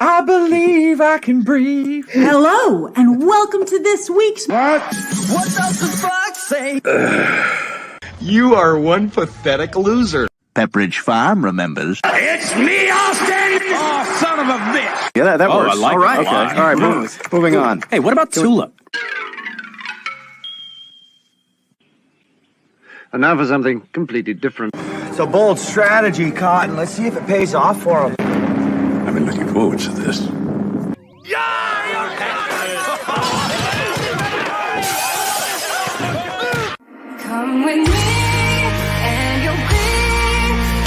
I believe I can breathe. Hello, and welcome to this week's... What does the fox say? You are one pathetic loser. Pepperidge Farm remembers. It's me, Austin! Oh, son of a bitch! Yeah, that works. I like all right, it. okay. All right, moving on. Hey, what about Tulip? And now for something completely different. It's a bold strategy, Cotton. Let's see if it pays off for him. I've been looking forward to this. Come with me, and you'll be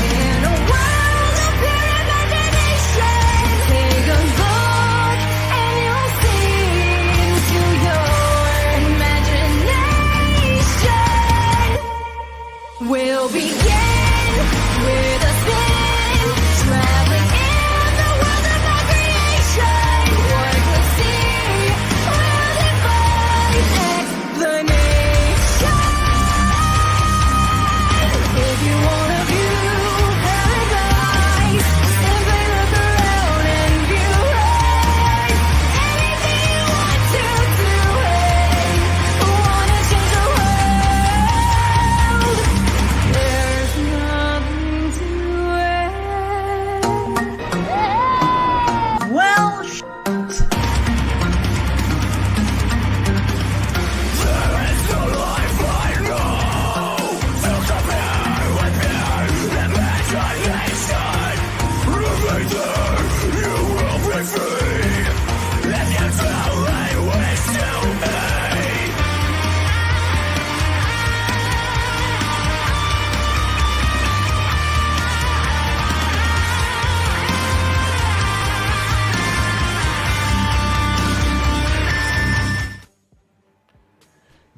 in a world of pure imagination. Take a look, and you'll see into your imagination. We'll begin with a spin, traveling in the world of our creation. What we'll see will defy explanation. If you wanna view paradise, simply look around and view right. Anything you want to do, hey, wanna change the world. There's nothing to it. Well,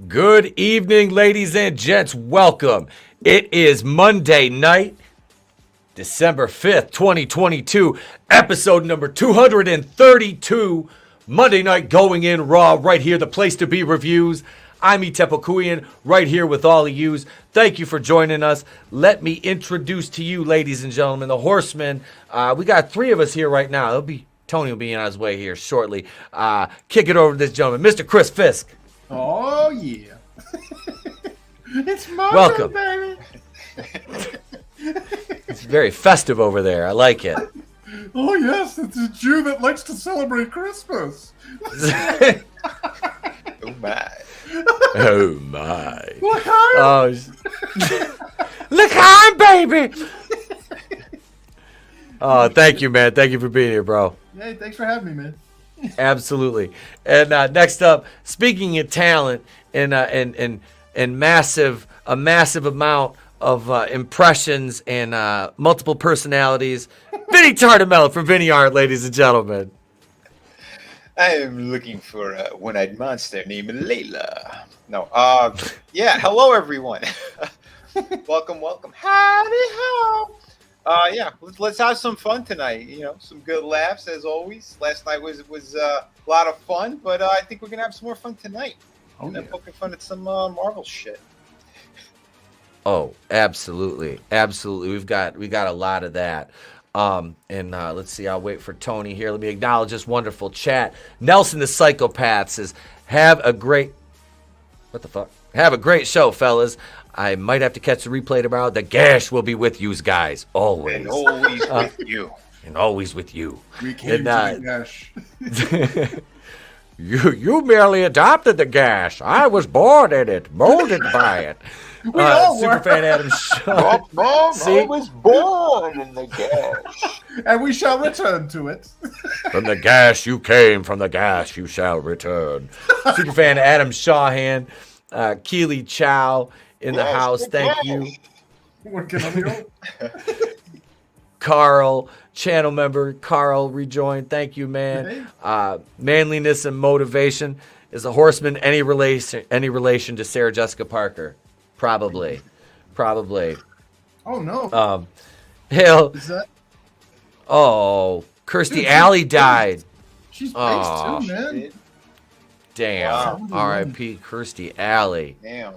Good evening, ladies and gents. Welcome. It is Monday night, December 5th, 2022, episode number 232. Monday night going in raw right here, the place to be reviews. I'm Itepokuian, right here with all of yous. Thank you for joining us. Let me introduce to you, ladies and gentlemen, the Horsemen. We got three of us here right now. Tony will be on his way here shortly. Kick it over to this gentleman, Mr. Chris Fisk. Oh, yeah. It's Monday, Welcome. baby. It's very festive over there. I like it. Oh, yes. It's a Jew that likes to celebrate Christmas. Oh my. Oh, my. Look, hi. Look, hi, baby. Oh, thank you, man. Thank you for being here, bro. Hey, thanks for having me, man. Absolutely. And next up, speaking of talent and massive amount of impressions and multiple personalities, Vinnieart from Vinnieart, ladies and gentlemen. I am looking for a one-eyed monster named Layla. No, yeah, hello everyone. welcome. Howdy ho. Yeah, let's have some fun tonight. You know, some good laughs as always. Last night was a lot of fun, but I think we're gonna have some more fun tonight. Oh, yeah. Poking fun at some Marvel shit. Oh, absolutely. We've got a lot of that. Let's see. I'll wait for Tony here. Let me acknowledge this wonderful chat. Nelson the Psychopath says, "Have a great show, fellas. I might have to catch the replay tomorrow. The gash will be with you guys, always. And always with you. And always with you. We came to the gash. You merely adopted the gash. I was born in it, molded by it." We all were. Superfan Adam Shaw. I was born in the gash. And we shall return to it. From the gash you came, from the gash you shall return. Superfan Adam Shawhan, Keely Chow in the house. Thank you. Working on you. Carl, channel member Carl rejoined. Thank you, man. Manliness and motivation. Is a Horseman any relation to Sarah Jessica Parker? Probably. Oh no. Hell. Is that? Oh, Kirstie Alley died. She's based too, man. Damn. Wow. R.I.P. Kirstie Alley. Damn.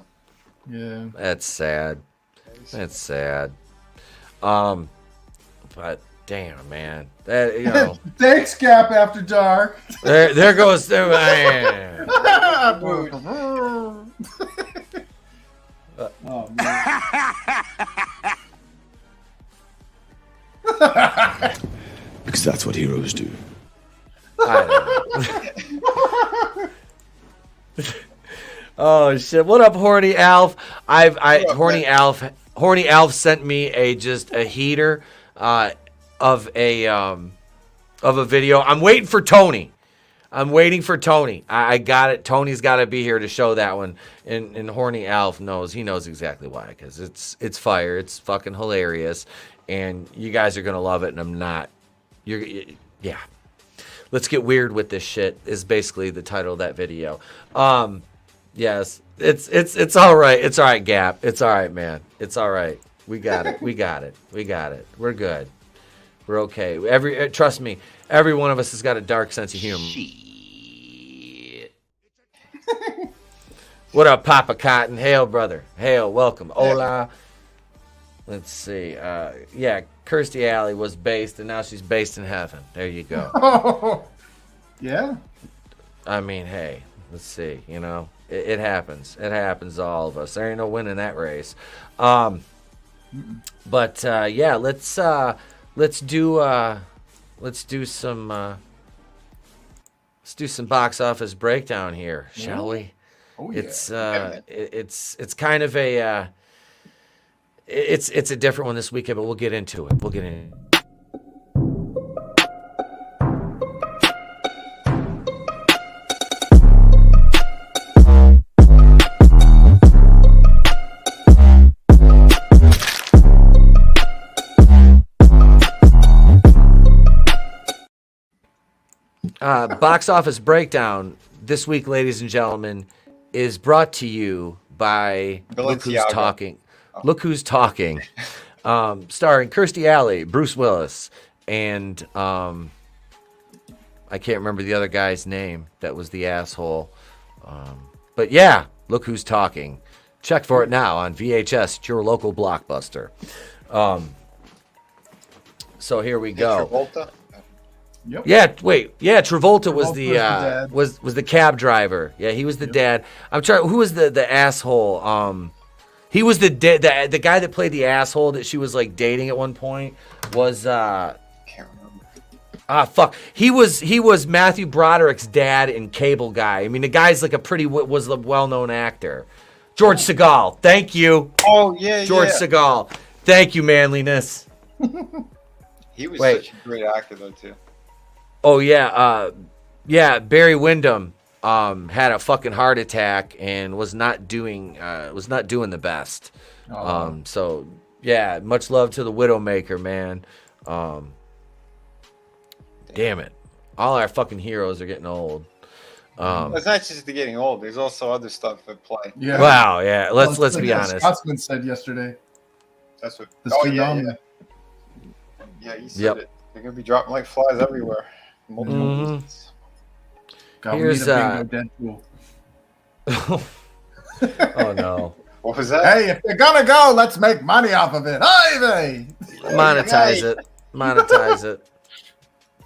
Yeah. That's sad. But damn, man. That, you know. Thanks, Gap After Dark. there goes man. Oh, man. Because that's what heroes do. Oh shit! What up, Horny Alf? Horny Alf sent me a heater of a video. I'm waiting for Tony. I got it. Tony's got to be here to show that one. And Horny Alf knows. He knows exactly why, because it's fire. It's fucking hilarious, and you guys are gonna love it. And I'm not. Yeah. Let's get weird with this shit is basically the title of that video. Yes, it's all right. It's all right, Gap. It's all right, man. It's all right. We got it. We're good. We're okay. Trust me, every one of us has got a dark sense of humor. Shit. What up, Papa Cotton? Hail, brother. Hail, welcome. Hola. Let's see. Yeah, Kirstie Alley was based, and now she's based in heaven. There you go. Yeah. I mean, hey, let's see. You know, it happens. It happens to all of us. There ain't no winning that race. But yeah, let's do some box office breakdown here, shall we? Oh yeah. It's kind of a it's a different one this weekend, but we'll get into it. Box office breakdown this week, ladies and gentlemen, is brought to you by Look Who's Talking. Look Who's Talking, starring Kirstie Alley, Bruce Willis, and I can't remember the other guy's name that was the asshole. But yeah, Look Who's Talking. Check for it now on VHS, your local Blockbuster. So here we go. Travolta? Yep. Yeah, wait. Yeah, Travolta was Travolta was the cab driver. Yeah, he was the dad. I'm trying. Who was the asshole? He was the guy that played the asshole that she was like dating at one point. Was Can't remember. Fuck. He was Matthew Broderick's dad in Cable Guy. I mean, the guy's like was a well-known actor. George Segal. Thank you. Oh yeah, George Segal. Thank you, manliness. He was such a great actor though too. Oh yeah, Barry Windham had a fucking heart attack and was not doing the best. So yeah, much love to the Widowmaker, man. Damn it, all our fucking heroes are getting old. It's not just the getting old. There's also other stuff at play. Yeah. Wow, yeah. Let's be honest. Scotsman said yesterday. That's what. The tsunami. Yeah, he said it. They're gonna be dropping like flies everywhere. Multiple reasons. God, Here's, we need a bingo Deadpool. Oh no. What was that? Hey, if you're gonna go, let's make money off of it. Hey, Monetize it.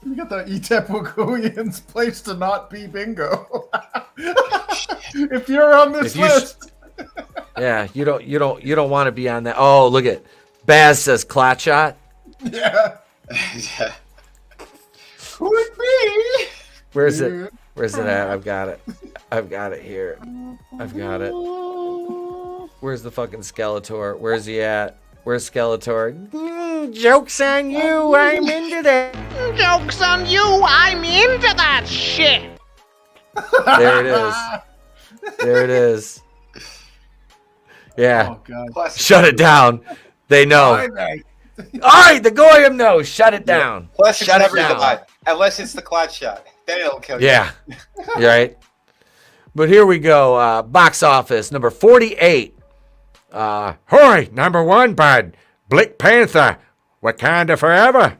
You got the Itepukuian's place to not be bingo. If you're on this list. Yeah, you don't want to be on that. Oh, look at Baz says clot shot. Yeah. Yeah. Could be. Where's it? Where's it at? I've got it here. I've got it. Where's the fucking Skeletor? Where's he at? Where's Skeletor? Joke's on you. I'm into that. Joke's on you, I'm into that shit. There it is. There it is. Yeah. Oh, God. Classic. Shut it down. They know. All right, the Goyim knows. Shut it down. Plus, it's Shut it never down. die. Unless it's the clot shot. Then it'll kill you. Yeah. You're right. But here we go. Box office number 48. Hoi, number one, bud. Black Panther. Wakanda forever.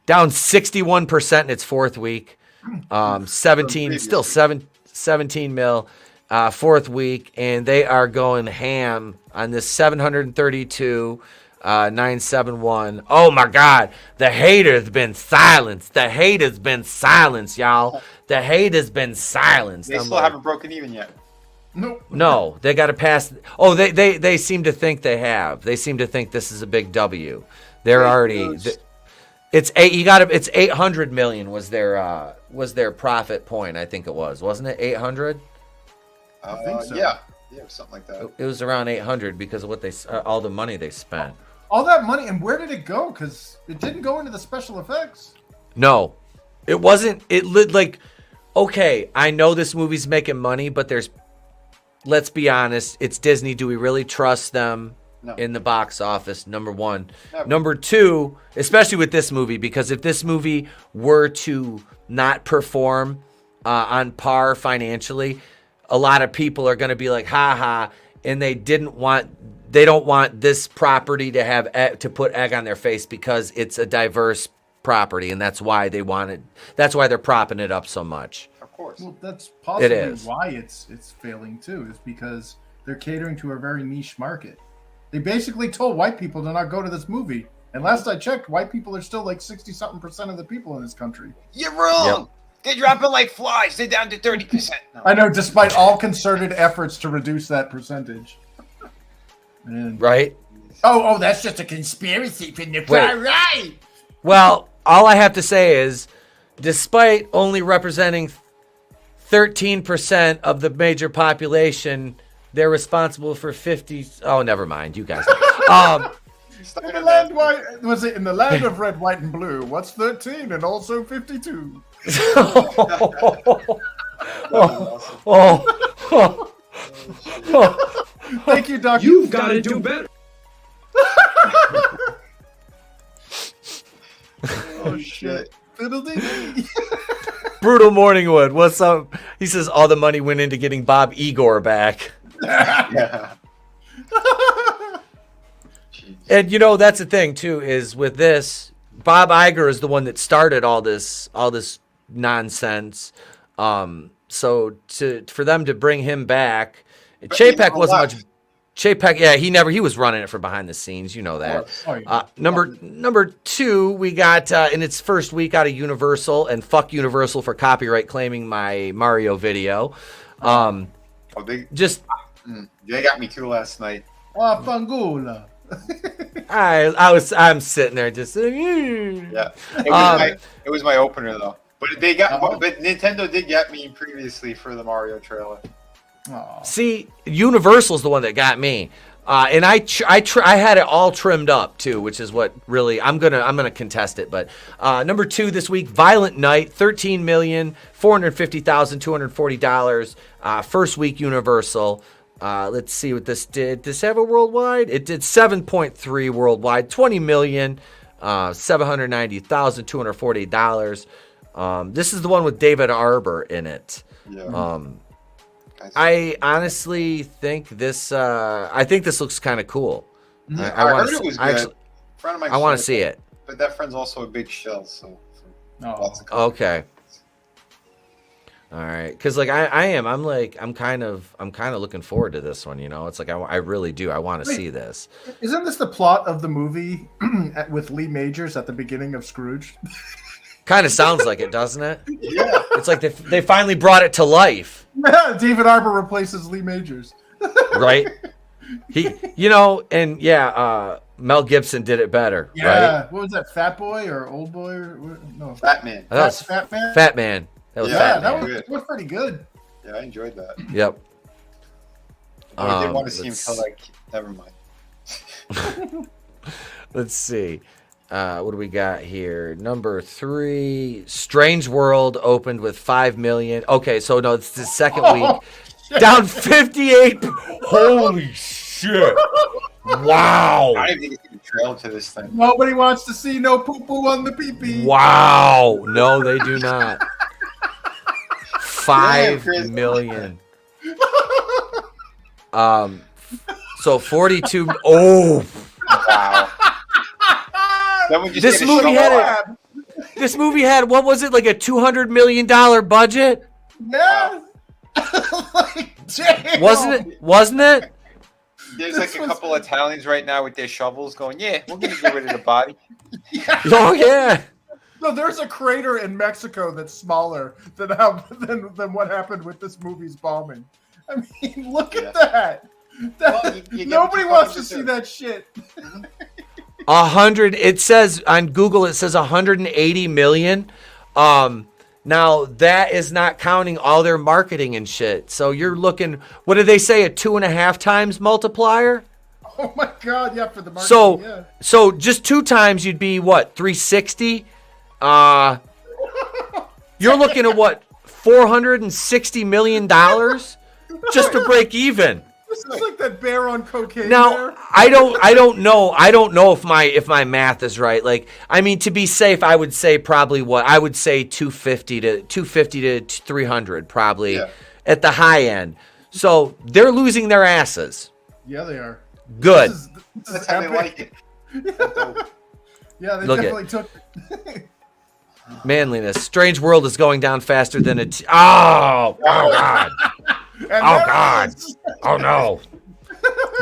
Down 61% in its fourth week. 17 mil. Fourth week, and they are going ham on this 732 971. Oh my God, the hate has been silenced. The hate has been silenced, y'all. The hate has been silenced. They still haven't broken even yet. Nope. No, they got to pass. Oh, they seem to think they have. They seem to think this is a big W. They're already. It's 800 million was their profit point. I think it was, wasn't it 800? I think so. Yeah, something like that. It was around 800 because of what all the money they spent. All that money, and where did it go? Because it didn't go into the special effects. No, it wasn't. Okay, I know this movie's making money, but let's be honest, it's Disney. Do we really trust them in the box office? Number one. Never. Number two, especially with this movie, because if this movie were to not perform on par financially, a lot of people are going to be like, ha, and they don't want this property to put egg on their face because it's a diverse property, and that's why they're propping it up so much. Of course. Well, that's possibly why it's failing too, is because they're catering to a very niche market. They basically told white people to not go to this movie. And last I checked, white people are still like 60-something% of the people in this country. You're wrong. Yep. They're dropping like flies. They're down to 30%. No. I know, despite all concerted efforts to reduce that percentage. Right? Oh, that's just a conspiracy from the far right. Well, all I have to say is, despite only representing 13% of the major population, they're responsible for 50. Oh, never mind. You guys. In the land, was it in the land of red, white, and blue? What's 13 and also 52? Thank you, Doc. You've got to do better. Oh shit. Brutal Morningwood, what's up? He says all the money went into getting Bob Igor back. Yeah. And that's the thing too, is with this, Bob Iger is the one that started all this nonsense. So for them to bring him back, Chapek wasn't much. Chapek, yeah, he was running it for behind the scenes, you know that. Number two, we got in its first week out of Universal, and fuck Universal for copyright claiming my Mario video. They got me too last night. Fangula. I'm sitting there just. Yeah, it was my opener though. But but Nintendo did get me previously for the Mario trailer. Aww. See, Universal's the one that got me, and I had it all trimmed up too, which is what really I'm gonna contest it. But number two this week, Violent Night, $13,450,240. First week Universal. Let's see what this did. Did this have a worldwide? It did 7.3 worldwide, $20,790,240. This is the one with David Arbor in it. Yeah. I honestly think this. I think this looks kind of cool. I heard it was good. I want to see it. But that friend's also a big shell, so. Okay. All right, because like I'm kind of looking forward to this one. It's like I really do. I want to see this. Isn't this the plot of the movie with Lee Majors at the beginning of Scrooge? Kind of sounds like it, doesn't it? Yeah. It's like they finally brought it to life. David Arbor replaces Lee Majors. Right? Mel Gibson did it better. Yeah. Right? What was that? Fat Boy or Old Boy? No. Fat Man. Fat Man. Fat Man. That was Fat Man. That was pretty good. Yeah, I enjoyed that. Yep. I didn't want to see him tell never mind. Let's see. What do we got here? Number 3, Strange World opened with 5 million. Okay, so no, it's the second week. Shit. Down 58. Holy shit. Wow. I don't even think it's a trail to this thing. Nobody wants to see no poo-poo on the pee-pee. Wow. No, they do not. 5 million. So 42. Oh. Wow. This movie had what was it, like a $200 million budget? Yeah. Like, damn. Wasn't it? There's like a couple of Italians right now with their shovels going, yeah, we're going to get rid of the body. Oh, yeah. No, there's a crater in Mexico that's smaller than what happened with this movie's bombing. I mean, look at that. Well, Nobody wants to see that shit. 100. It says on Google, it says 180 million. Now that is not counting all their marketing and shit. So you're looking. What did they say? A 2.5 times multiplier? Oh my god! Yeah, for the marketing. So just 2 times you'd be what? 360. You're looking at what? $460 million just to break even. This is like that bear on cocaine. Now, I don't know if my math is right. Like, I mean, to be safe, I would say probably what? I would say 250 to 300 probably at the high end. So they're losing their asses. Yeah, they are. Good. That's how they like it. Yeah, they Look definitely took it. Manliness. Strange World is going down faster than it. Oh God. Oh God. Oh no.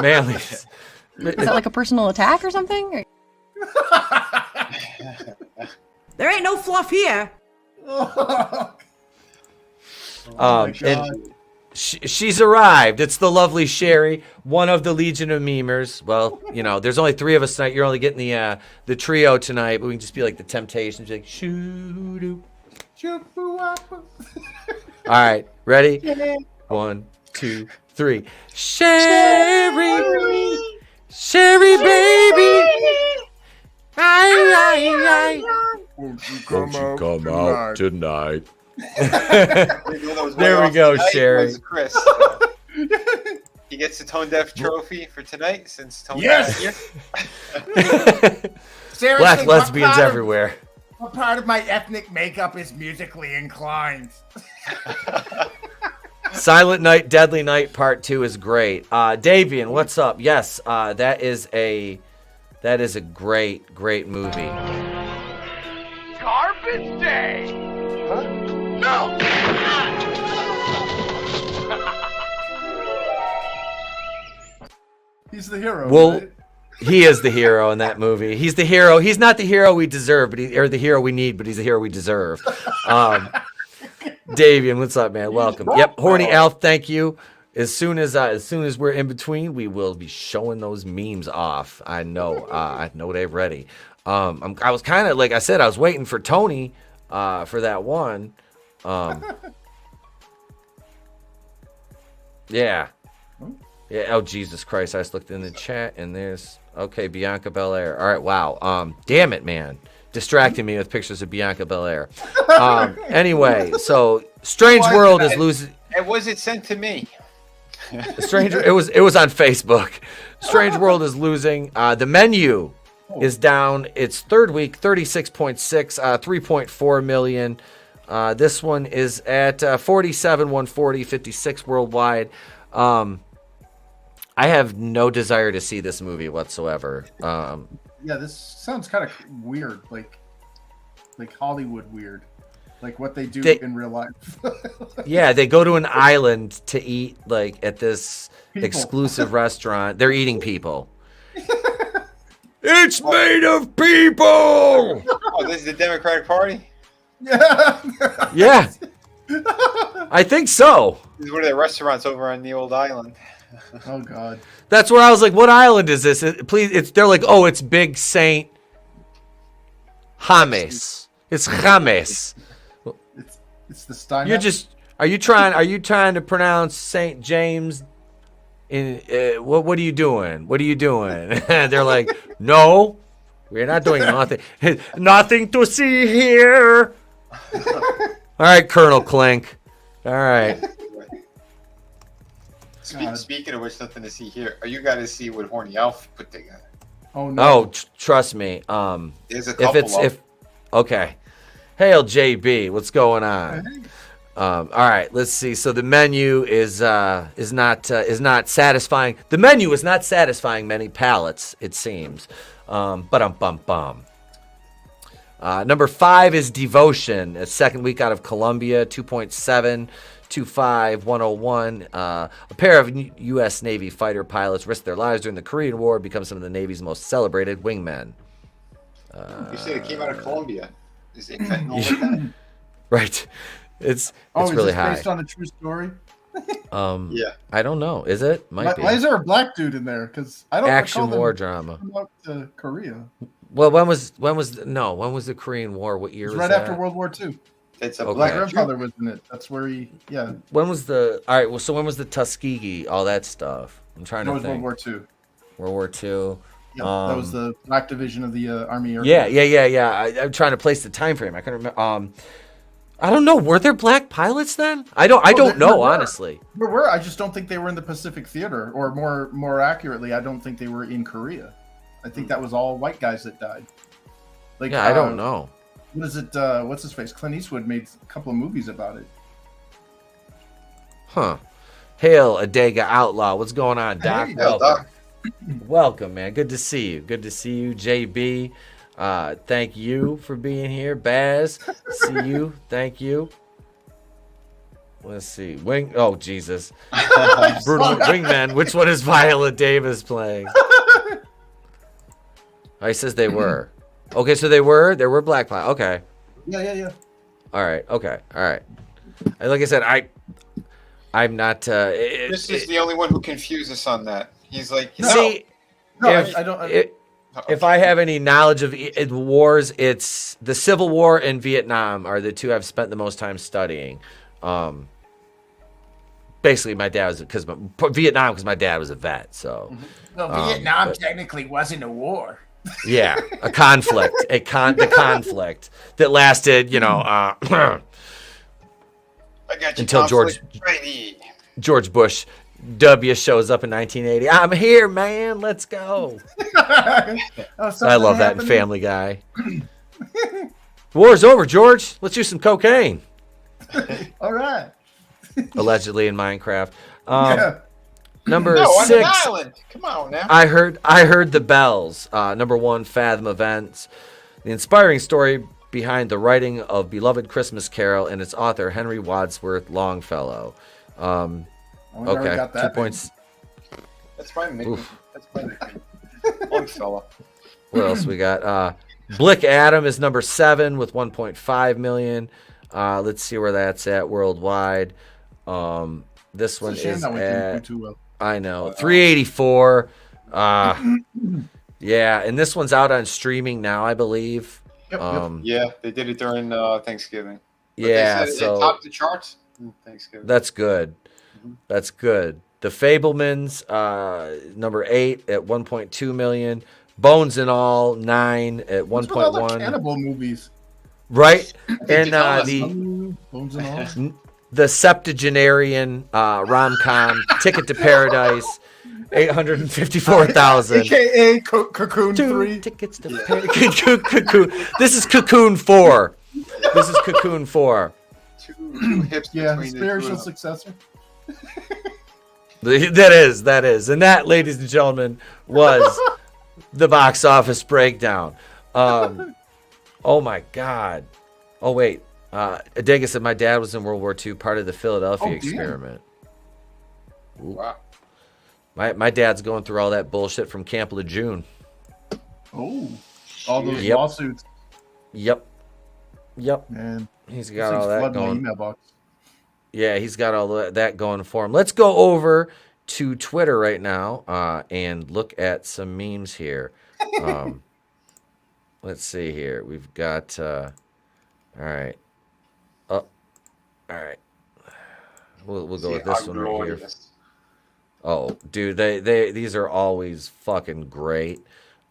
Manliness. Is that like a personal attack or something? There ain't no fluff here. Oh my God. And she's arrived. It's the lovely Sherry, one of the Legion of Memers. Well, you know, there's only 3 of us tonight. You're only getting the trio tonight, but we can just be like the Temptations, like shoo-doo. All right, ready? 1, 2, 3. Sherry, Sherry, baby. Won't you Come out tonight? There we go, Sherry. Chris. He gets the ToneDef trophy for tonight since ToneDef. Yes. Black lesbians everywhere. What part of my ethnic makeup is musically inclined? Silent Night, Deadly Night Part 2 is great. Davian, what's up? Yes, that is a great movie. Garbage day! Huh? No! He's the hero. Well, right? he is the hero in that movie. He's the hero. He's not the hero we deserve, or the hero we need, but he's the hero we deserve. Davian, what's up, man? Welcome. Yep, Horny Elf, thank you. As soon as we're in between, we will be showing those memes off. I know they're ready. I was kind of, like I said, I was waiting for Tony for that one. Yeah. Oh, Jesus Christ. I just looked in the chat and there's, okay, Bianca Belair. All right, wow. Damn it, man. Distracting me with pictures of Bianca Belair. Anyway, so Strange World is losing. And was it sent to me? It was on Facebook. Strange World is losing. The Menu is down. Its 3rd week, 36.6, 3.4 million. This one is at 47, 140, 56 worldwide. I have no desire to see this movie whatsoever. Yeah, this sounds kind of weird, like Hollywood weird, like what they do in real life. Yeah, they go to an island to eat, like at this exclusive restaurant. They're eating people. It's made of people. Oh, this is the Democratic Party? Yeah. I think so. This is one of the restaurants over on the old island. Oh God. That's where I was like, what island is this? They're like, oh, it's Big Saint James. It's James. It's the Stein. Are you trying to pronounce Saint James in what are you doing? What are you doing? They're like, no, we're not doing nothing. Nothing to see here. All right, Colonel Clink. All right. Speaking of which, nothing to see here. You got to see what Horny Elf put together. Oh no! Oh, trust me. There's a couple. Okay. Hail JB, what's going on? All right, let's see. So the Menu is not satisfying. The Menu is not satisfying many palates, it seems. Bum. Number 5 is Devotion, a second week out of Columbia, 2.7. 25101. A pair of U.S. Navy fighter pilots risked their lives during the Korean War, become some of the Navy's most celebrated wingmen. You said it came out of Colombia. Is it fentanyl with that? Right. It's really high. Based on a true story? Yeah. I don't know. Is it? Might be. Why is there a black dude in there? Because I don't action war them drama. Up to Korea. Well, when was the Korean War? What year It was was right that? after World War II. It's a Okay. My black grandfather was in it. That's where When was the so when was the Tuskegee, all that stuff? I'm trying that to was think. World War II. World War II. Yeah, that was the black division of the Army Air Force. Yeah. I'm trying to place the time frame. I couldn't remember. I don't know. Were there black pilots then? I don't know, honestly. There were. I just don't think they were in the Pacific Theater, or more accurately, I don't think they were in Korea. I think that was all white guys that died. Like, I don't know. What is it? What's his face? Clint Eastwood made a couple of movies about it. Huh. Hail, Adega Outlaw. What's going on, Doc? Hey, Welcome. Welcome, man. Good to see you. JB. Thank you for being here. Baz, see you. Thank you. Let's see. Oh, Jesus. Brutal Wingman. Which one is Viola Davis playing? Oh, he says they were. Okay, so there were black pilots. Okay. Yeah. All right. Okay. All right. And like I said, I'm not. This is the only one who confused us on that. He's like, see, I don't. If I have any knowledge of wars, it's the Civil War and Vietnam are the two I've spent the most time studying. Basically, my dad was Vietnam because my dad was a vet. So, well, Vietnam technically wasn't a war. Yeah, a conflict, the conflict that lasted, I got you until George Bush W shows up in 1980. I'm here, man. Let's go. I love that in Family Guy. War's over, George. Let's use some cocaine. All right. Allegedly in Minecraft. Number on 6. an island. Come on now. I heard the bells. Number 1, Fathom Events. The inspiring story behind the writing of beloved Christmas Carol and its author Henry Wadsworth Longfellow. Okay, 2 points. That's my nickname. Longfellow. What else we got? Blick Adam is number 7 with 1.5 million. Let's see where that's at worldwide. This one is at. I know 384. Yeah, and this one's out on streaming now, I believe. Yep. Yeah, they did it during Thanksgiving. But yeah, they said so it topped the charts. Thanksgiving. That's good. That's good. The Fablemans, number 8 at 1.2 million. Bones and All, 9 at 1.1. Cannibal movies. Right, and Bones and All. the septuagenarian rom-com Ticket to Paradise, 854,000. AKA Cocoon 3. Tickets to Cocoon. This is Cocoon 4. This is Cocoon 4. Two hips between spiritual successor. That is. And that, ladies and gentlemen, was the box office breakdown. Oh my God. Oh wait. Adega said my dad was in World War II, part of the Philadelphia experiment. Wow. My dad's going through all that bullshit from Camp Lejeune. Oh, all those lawsuits. Yep. Man, he's got all that going. My email box. Yeah, he's got all that going for him. Let's go over to Twitter right now and look at some memes here. Let's see here. We've got. All right. All right. We'll go with this one right here. Oh, dude, these are always fucking great.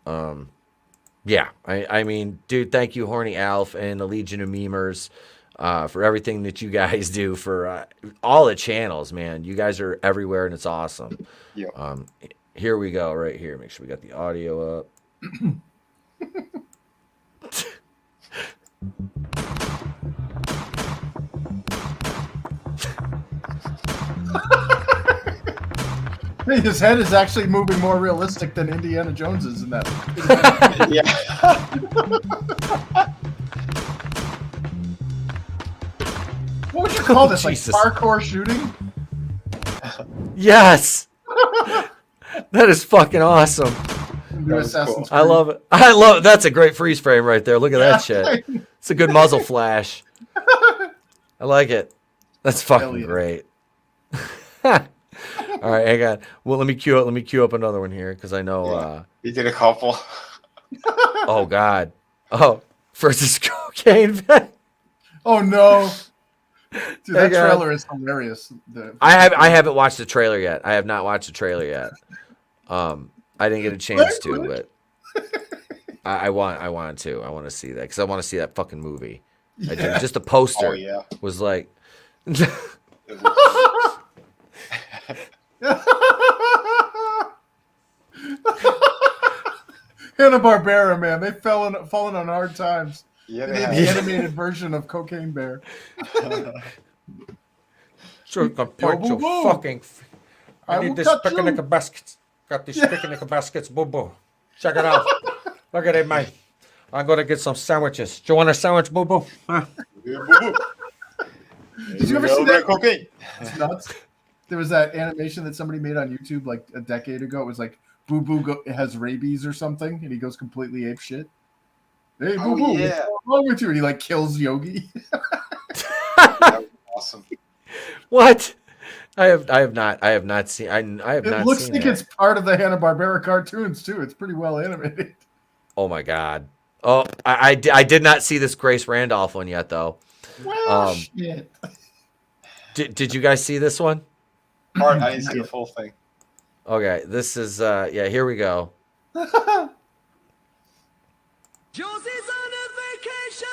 Yeah, I mean, dude, thank you, Horny Alf and the Legion of Memers, for everything that you guys do for all the channels, man. You guys are everywhere, and it's awesome. Yeah. Here we go, right here. Make sure we got the audio up. His head is actually moving more realistic than Indiana Jones is in that. Yeah. What would you call this? Like Jesus. parkour shooting? Yes. That is fucking awesome. New Assassin's I Creed. love it. That's a great freeze frame right there. Look at that shit. It's a good muzzle flash. I like it. That's fucking great. All right, hang on. Well, let me queue up another one here because I know. He did a couple. Oh God. Oh, versus cocaine. Oh no. Dude, that trailer is hilarious. I haven't watched the trailer yet. I have not watched the trailer yet. I didn't get a chance to, but I want to. I want to see that because I want to see that fucking movie. I do. Just the poster was like. Hanna-Barbera, man, they fallen on hard times. Yeah, they made the animated version of Cocaine Bear. Sure, can point your fucking. I need this picnic baskets. Got these picnic baskets, boo boo. Check it out. Look at it, mate. I'm gonna get some sandwiches. Do you want a sandwich, boo boo? Huh? Did you ever see that? Cocaine. It's nuts. There was that animation that somebody made on YouTube like a decade ago. It was like Boo Boo has rabies or something, and he goes completely ape shit. Hey, Boo Boo, what's wrong with you? And he like kills Yogi. That was awesome. What? I have not seen. I have not seen. It looks like it's part of the Hanna-Barbera cartoons too. It's pretty well animated. Oh my God. Oh, I did not see this Grace Randolph one yet though. Well, shit. Did you guys see this one? I didn't see the full thing. Okay, this is here we go. Josie's on a vacation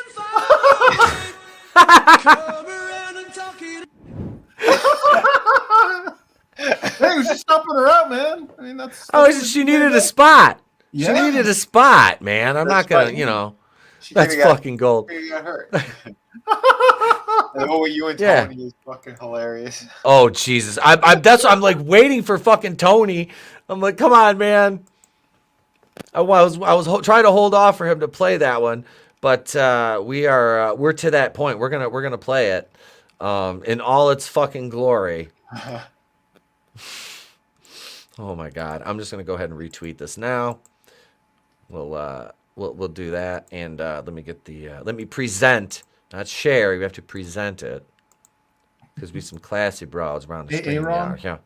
Hey, we should stopping her out, man. I mean, that's she needed a spot. Yeah. She needed a spot, man. I'm not gonna, that's fucking gold. She got hurt. Oh, you and Tony is fucking hilarious. Oh Jesus, I'm like waiting for fucking Tony. I'm like, come on, man. I was trying to hold off for him to play that one, but we're to that point. We're gonna play it in all its fucking glory. Oh my God, I'm just gonna go ahead and retweet this now. We'll do that, and let me present. Not share, you have to present it. Because we some classy bros around the stream. Ron? Yeah.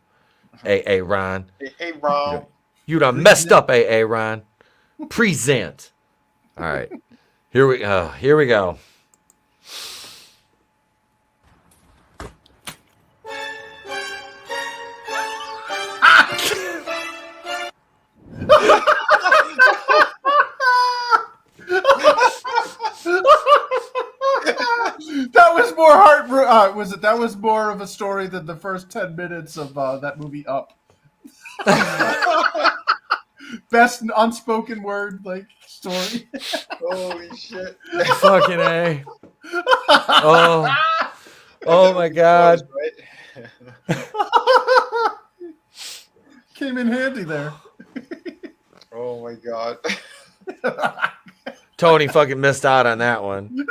A Ron. Hey, Ron. You done messed up, A Ron. Present. All right. Here we go. That was more that was more of a story than the first 10 minutes of that movie Up. Best unspoken word story. Holy shit. Fucking A. Oh my God. Came in handy there. Oh my God. Tony fucking missed out on that one.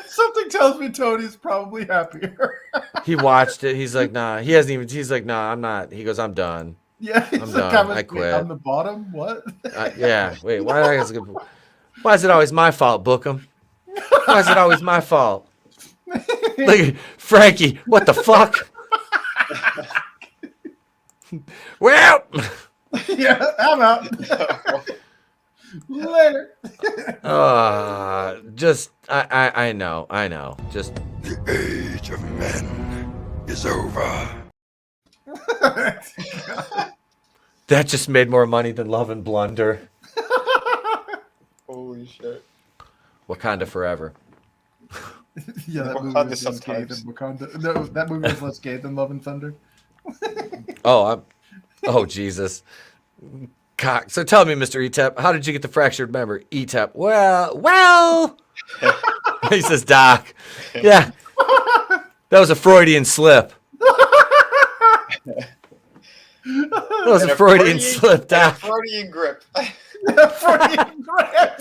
Something tells me Tony's probably happier. He watched it. He's like, nah. He hasn't even. He's like, nah, I'm not. He goes, I'm done. Yeah, I'm done. I quit. On the bottom, what? Yeah. Wait. Why is it always my fault, Bookham? Why is it always my fault? Look at Frankie. What the fuck? Well. Yeah, I'm out. Later. I know. Just the age of men is over. That just made more money than Love and Blunder. Holy shit. Wakanda Forever. Yeah, that movie was less gay than Wakanda. No, that movie was less gay than Love and Thunder. Oh Jesus. Cock. So tell me, Mr. Etep, how did you get the fractured member? Etep. Well. He says, Doc. Yeah. That was a Freudian slip. That was a Freudian slip, Doc. Freudian grip. Freudian grip.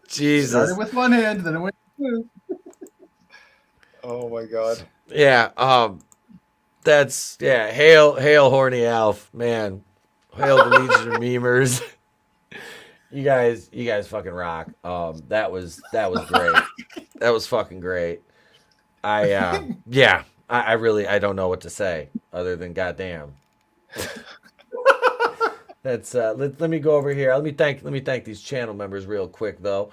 Jesus. Started with one hand, then it went to two. Oh my god. Yeah. That's Hail horny Alf, man. Hail the Legion of Memers. You guys fucking rock. That was great. That was fucking great. I really don't know what to say other than goddamn. That's let me go over here. Let me thank these channel members real quick though.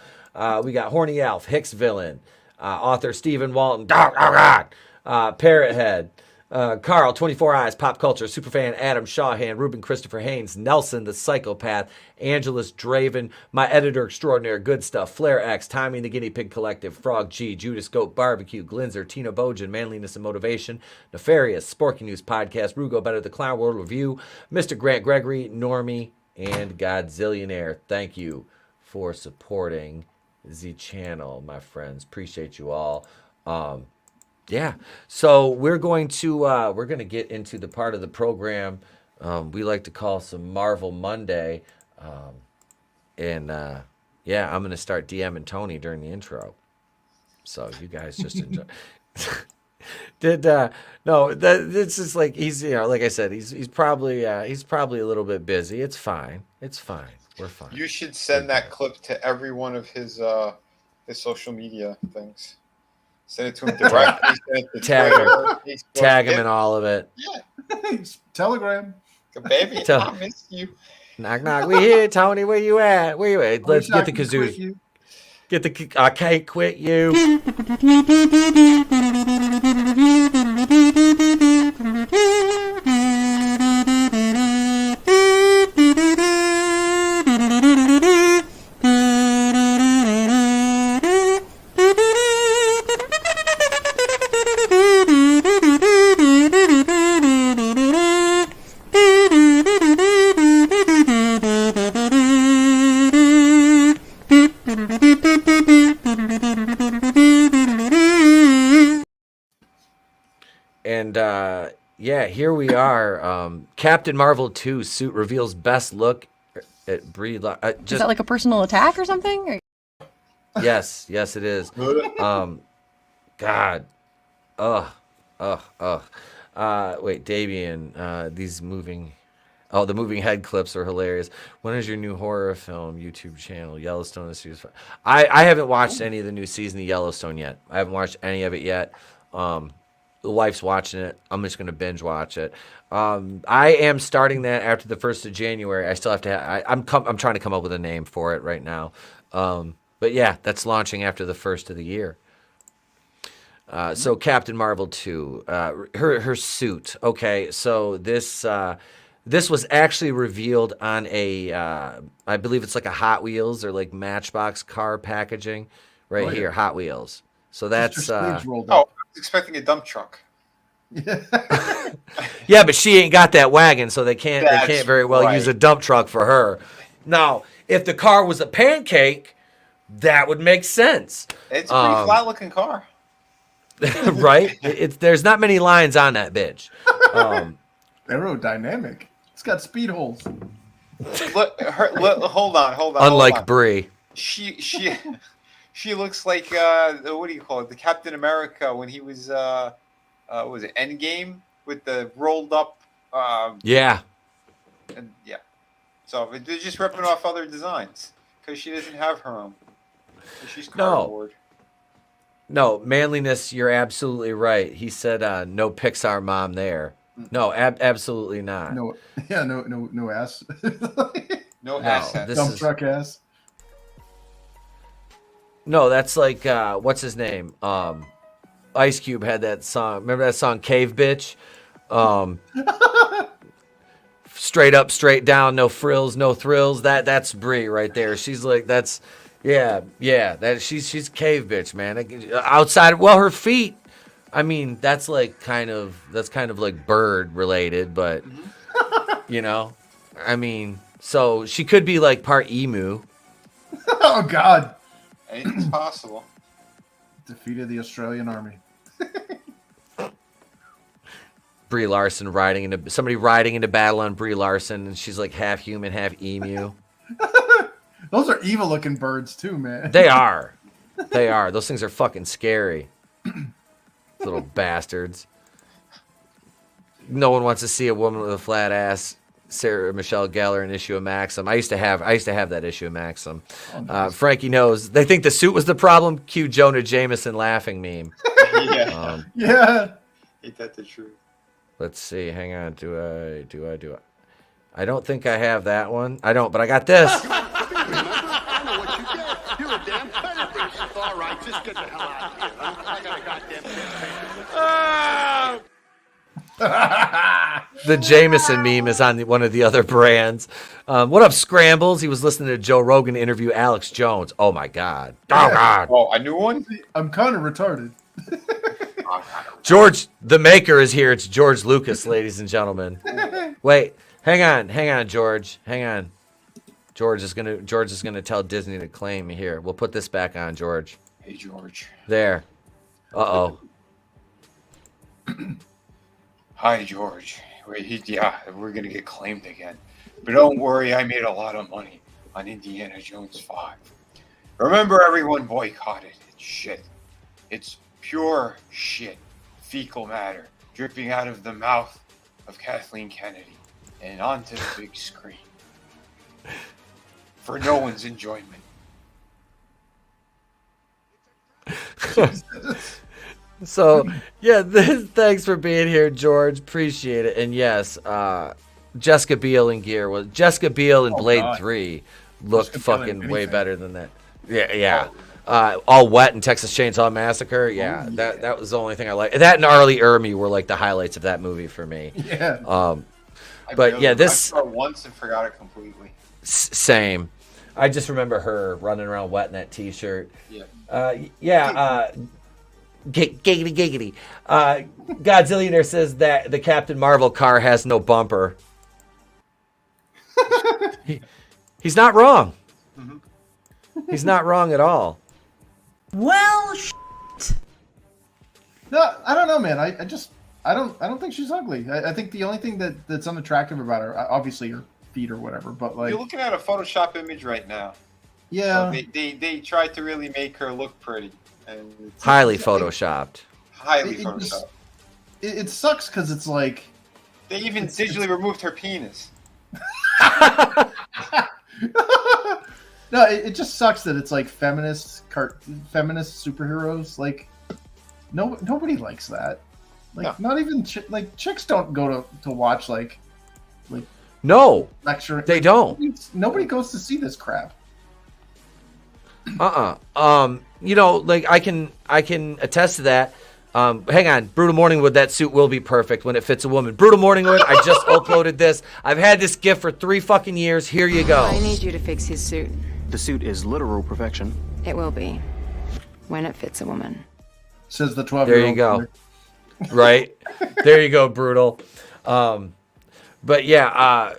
We got Horny Alf, Hicks Villain, author Stephen Walton, Parrot Head, Carl, 24 Eyes, Pop Culture, Superfan Adam Shawhan, Ruben Christopher Haynes, Nelson the Psychopath, AngelousDraven, my Editor Extraordinaire, Good Stuff, Flare X, Tommy and the Guinea Pig Collective, Frog G, Judas Goat Barbecue, Glinzer, Tina Bojan, Manliness and Motivation, Nefarious, Sporky News Podcast, Rugo Better, The Clown World Review, Mr. Grant Gregory, Normie, and Godzillionaire. Thank you for supporting the channel, my friends. Appreciate you all. Yeah, so we're going to get into the part of the program we like to call some Marvel Monday, I'm going to start DMing Tony during the intro, so you guys just enjoy. It's just like he's like I said, he's probably a little bit busy. It's fine. We're fine. You should send that clip to every one of his social media things. Send it to him directly. Send it to Tag Twitter, him. Facebook. Tag him in all of it. Yeah. Telegram. Baby, I miss you. Knock knock. We here, Tony. Where you at? Let's get the kazoos. Get the. I can't quit you. Here we are. Captain Marvel 2 suit reveals best look at Brie. Is that like a personal attack or something? Yes, it is. God. Wait, Davian. These moving. Oh, the moving head clips are hilarious. When is your new horror film YouTube channel? Yellowstone is series 5. I haven't watched any of the new season of Yellowstone yet. I haven't watched any of it yet. The wife's watching it. I'm just going to binge watch it. I am starting that after the 1st of January. I still have to I'm trying to come up with a name for it right now. But yeah, that's launching after the 1st of the year. So Captain Marvel 2, her suit. Okay, so this was actually revealed on I believe it's like a Hot Wheels or like Matchbox car packaging right here, Hot Wheels. So that's I was expecting a dump truck. Yeah, but she ain't got that wagon, so they can't very well use a dump truck for her. Now, if the car was a pancake, that would make sense. It's a pretty flat looking car. Right? There's not many lines on that bitch. Aerodynamic. It's got speed holes. Hold on. Unlike Brie. She looks like what do you call it? The Captain America when he was was it Endgame with the rolled up Yeah. And yeah. So they're just ripping off other designs because she doesn't have her own. She's cardboard. No, manliness, you're absolutely right. He said no Pixar mom there. No, absolutely not. No ass. No ass. Dump truck ass. No, that's like what's his name? Ice Cube had that song. Remember that song Cave Bitch? Straight up, straight down, no frills, no thrills. That's Brie right there. She's like yeah. That she's Cave Bitch, man. Outside, well, her feet. I mean, that's kind of like bird related, but I mean, so she could be like part emu. Oh God. Anything's possible. Defeated the Australian army. Brie Larson somebody riding into battle on Brie Larson, and she's like half human, half emu. Those are evil looking birds too, man. They are. They are. Those things are fucking scary. Little bastards. No one wants to see a woman with a flat ass. Sarah Michelle Gellar, an issue of Maxim. I used to have that issue of Maxim. Frankie knows. They think the suit was the problem. Cue Jonah Jameson laughing meme. Yeah. Yeah. Ain't that the truth? Let's see. Hang on. Do I? I don't think I have that one. I don't, but I got this. I know what you get. You're a damn pedigree. All right, just get the hell out of here. I got a goddamn The Jameson meme is on one of the other brands. What up, Scrambles? He was listening to Joe Rogan interview Alex Jones. Oh, my God. Oh, God. Oh, a new one? I'm kind of retarded. George, the maker, is here. It's George Lucas, ladies and gentlemen. Wait. Hang on, George. Hang on. George is gonna tell Disney to claim me here. We'll put this back on, George. Hey, George. There. Uh-oh. Hi, George. We're gonna get claimed again. But don't worry, I made a lot of money on Indiana Jones 5. Remember, everyone boycotted. It's shit. It's pure shit. Fecal matter dripping out of the mouth of Kathleen Kennedy and onto the big screen. For no one's enjoyment. So, yeah, thanks for being here, George. Appreciate it. And yes, Jessica Biel in gear. Jessica Biel in Blade 3 looked fucking way better than that. Yeah. All Wet and Texas Chainsaw Massacre. Yeah, that was the only thing I liked. That and Arlie Ermy were like the highlights of that movie for me. Yeah. I saw it once and forgot it completely. Same. I just remember her running around wet in that T-shirt. Yeah. Giggity. Godzillionaire says that the Captain Marvel car has no bumper. He's not wrong. He's not wrong at all. Well, No, I don't know, man. I don't think she's ugly. I think the only thing that's unattractive about her, obviously her feet or whatever, but like you're looking at a Photoshop image right now. Yeah. They tried to really make her look pretty. And Highly photoshopped. Highly photoshopped. It sucks because it's like they even digitally removed her penis. No, it just sucks that it's like feminist superheroes. Like nobody likes that. Like not even chicks don't go to watch like no lecture. They don't. Nobody goes to see this crap. You know, like I can attest to that. Hang on, Brutal Morningwood, that suit will be perfect when it fits a woman. Brutal Morningwood, I just uploaded this. I've had this gift for 3 fucking years. Here you go. I need you to fix his suit. The suit is literal perfection. It will be. When it fits a woman. Says the 12-year-old. There you go. Right? There you go, Brutal. But yeah,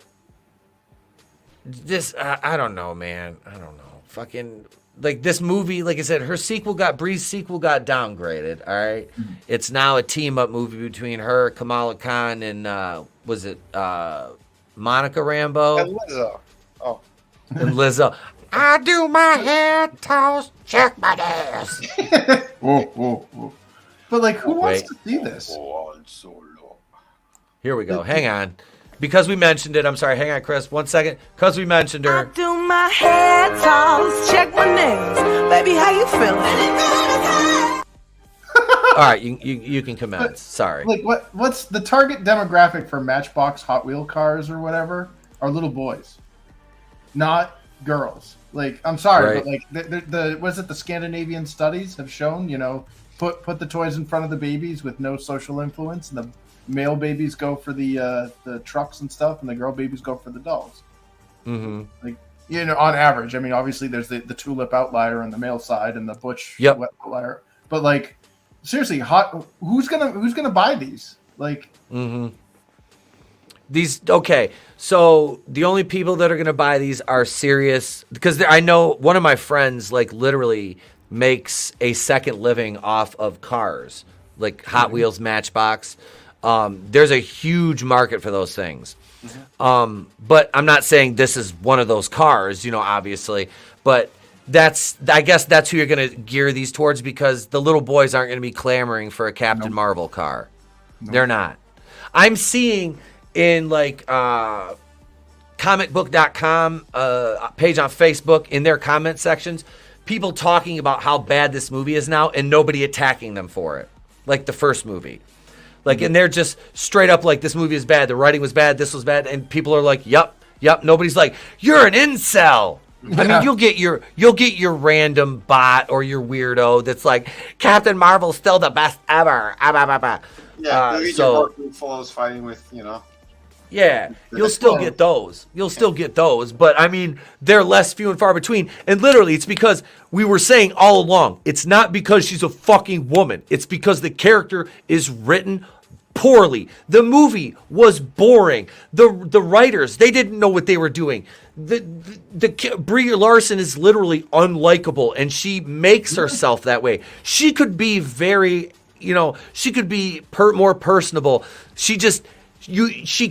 this, I don't know, man. I don't know. Fucking... Like this movie, like I said, Bree's sequel got downgraded. All right, it's now a team up movie between her, Kamala Khan, and was it Monica Rambeau? And Lizzo. Oh, and Lizzo. I do my hair toss, check my ass. Whoa. But like, who wants to see this? Here we go. Hang on. Because we mentioned it, I'm sorry. Hang on, Chris. 1 second. Because we mentioned her. I do my hair toss, check my nails. Baby, how you feeling? All right, you can commence. Sorry. Like, what's the target demographic for Matchbox Hot Wheel cars or whatever? Are little boys, not girls. Like, I'm sorry, Right. but like the Scandinavian studies have shown, put the toys in front of the babies with no social influence, and the male babies go for the trucks and stuff, and the girl babies go for the dolls. Mm-hmm. Like, on average. I mean, obviously there's the tulip outlier on the male side and the butch outlier. But like, seriously, who's gonna buy these? Like, these okay. So the only people that are gonna buy these are serious, because I know one of my friends like literally makes a second living off of cars, like Hot Wheels, Matchbox. There's a huge market for those things. But I'm not saying this is one of those cars, obviously. But I guess that's who you're going to gear these towards, because the little boys aren't going to be clamoring for a Captain Marvel car. They're not. I'm seeing in comicbook.com page on Facebook, in their comment sections, people talking about how bad this movie is now and nobody attacking them for it. Like the first movie. And they're just straight up like, this movie is bad, the writing was bad, this was bad, and people are like, yep. Nobody's like, you're an incel. I mean, you'll get your random bot or your weirdo that's like, Captain Marvel's still the best ever. Yeah, your follows fighting with, Yeah, you'll still get those. But, I mean, they're less few and far between. And literally, it's because we were saying all along, it's not because she's a fucking woman. It's because the character is written poorly. The movie was boring. The writers, they didn't know what they were doing. The Brie Larson is literally unlikable, and she makes herself that way. She could be very, she could be more personable. She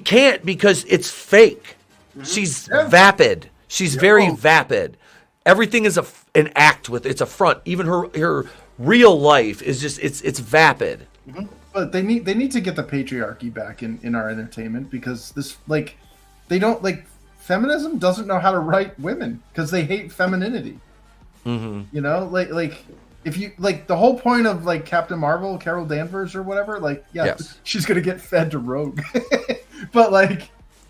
can't, because it's fake. She's vapid. She's very vapid. Everything is an act it's a front. Even her real life is just it's vapid. But they need to get the patriarchy back in our entertainment, because this they don't feminism doesn't know how to write women because they hate femininity. If you the whole point of Captain Marvel, Carol Danvers or whatever, she's gonna get fed to Rogue, but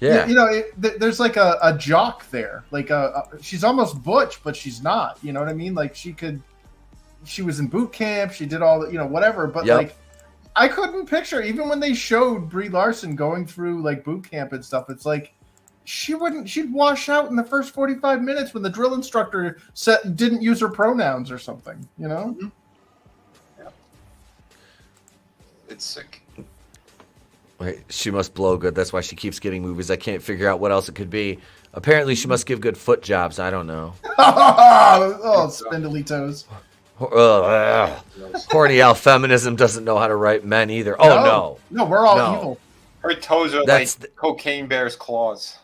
there's a jock there, she's almost butch, but she's not. You know what I mean? She was in boot camp, she did all the whatever, but I couldn't picture, even when they showed Brie Larson going through boot camp and stuff, it's she'd wash out in the first 45 minutes when the drill instructor didn't use her pronouns or something, Yeah. It's sick. Wait, she must blow good. That's why she keeps getting movies. I can't figure out what else it could be. Apparently, she must give good foot jobs. I don't know. Oh, spindly toes. Horny Al feminism doesn't know how to write men either. Oh, no, we're all evil. Her toes are cocaine bear's claws.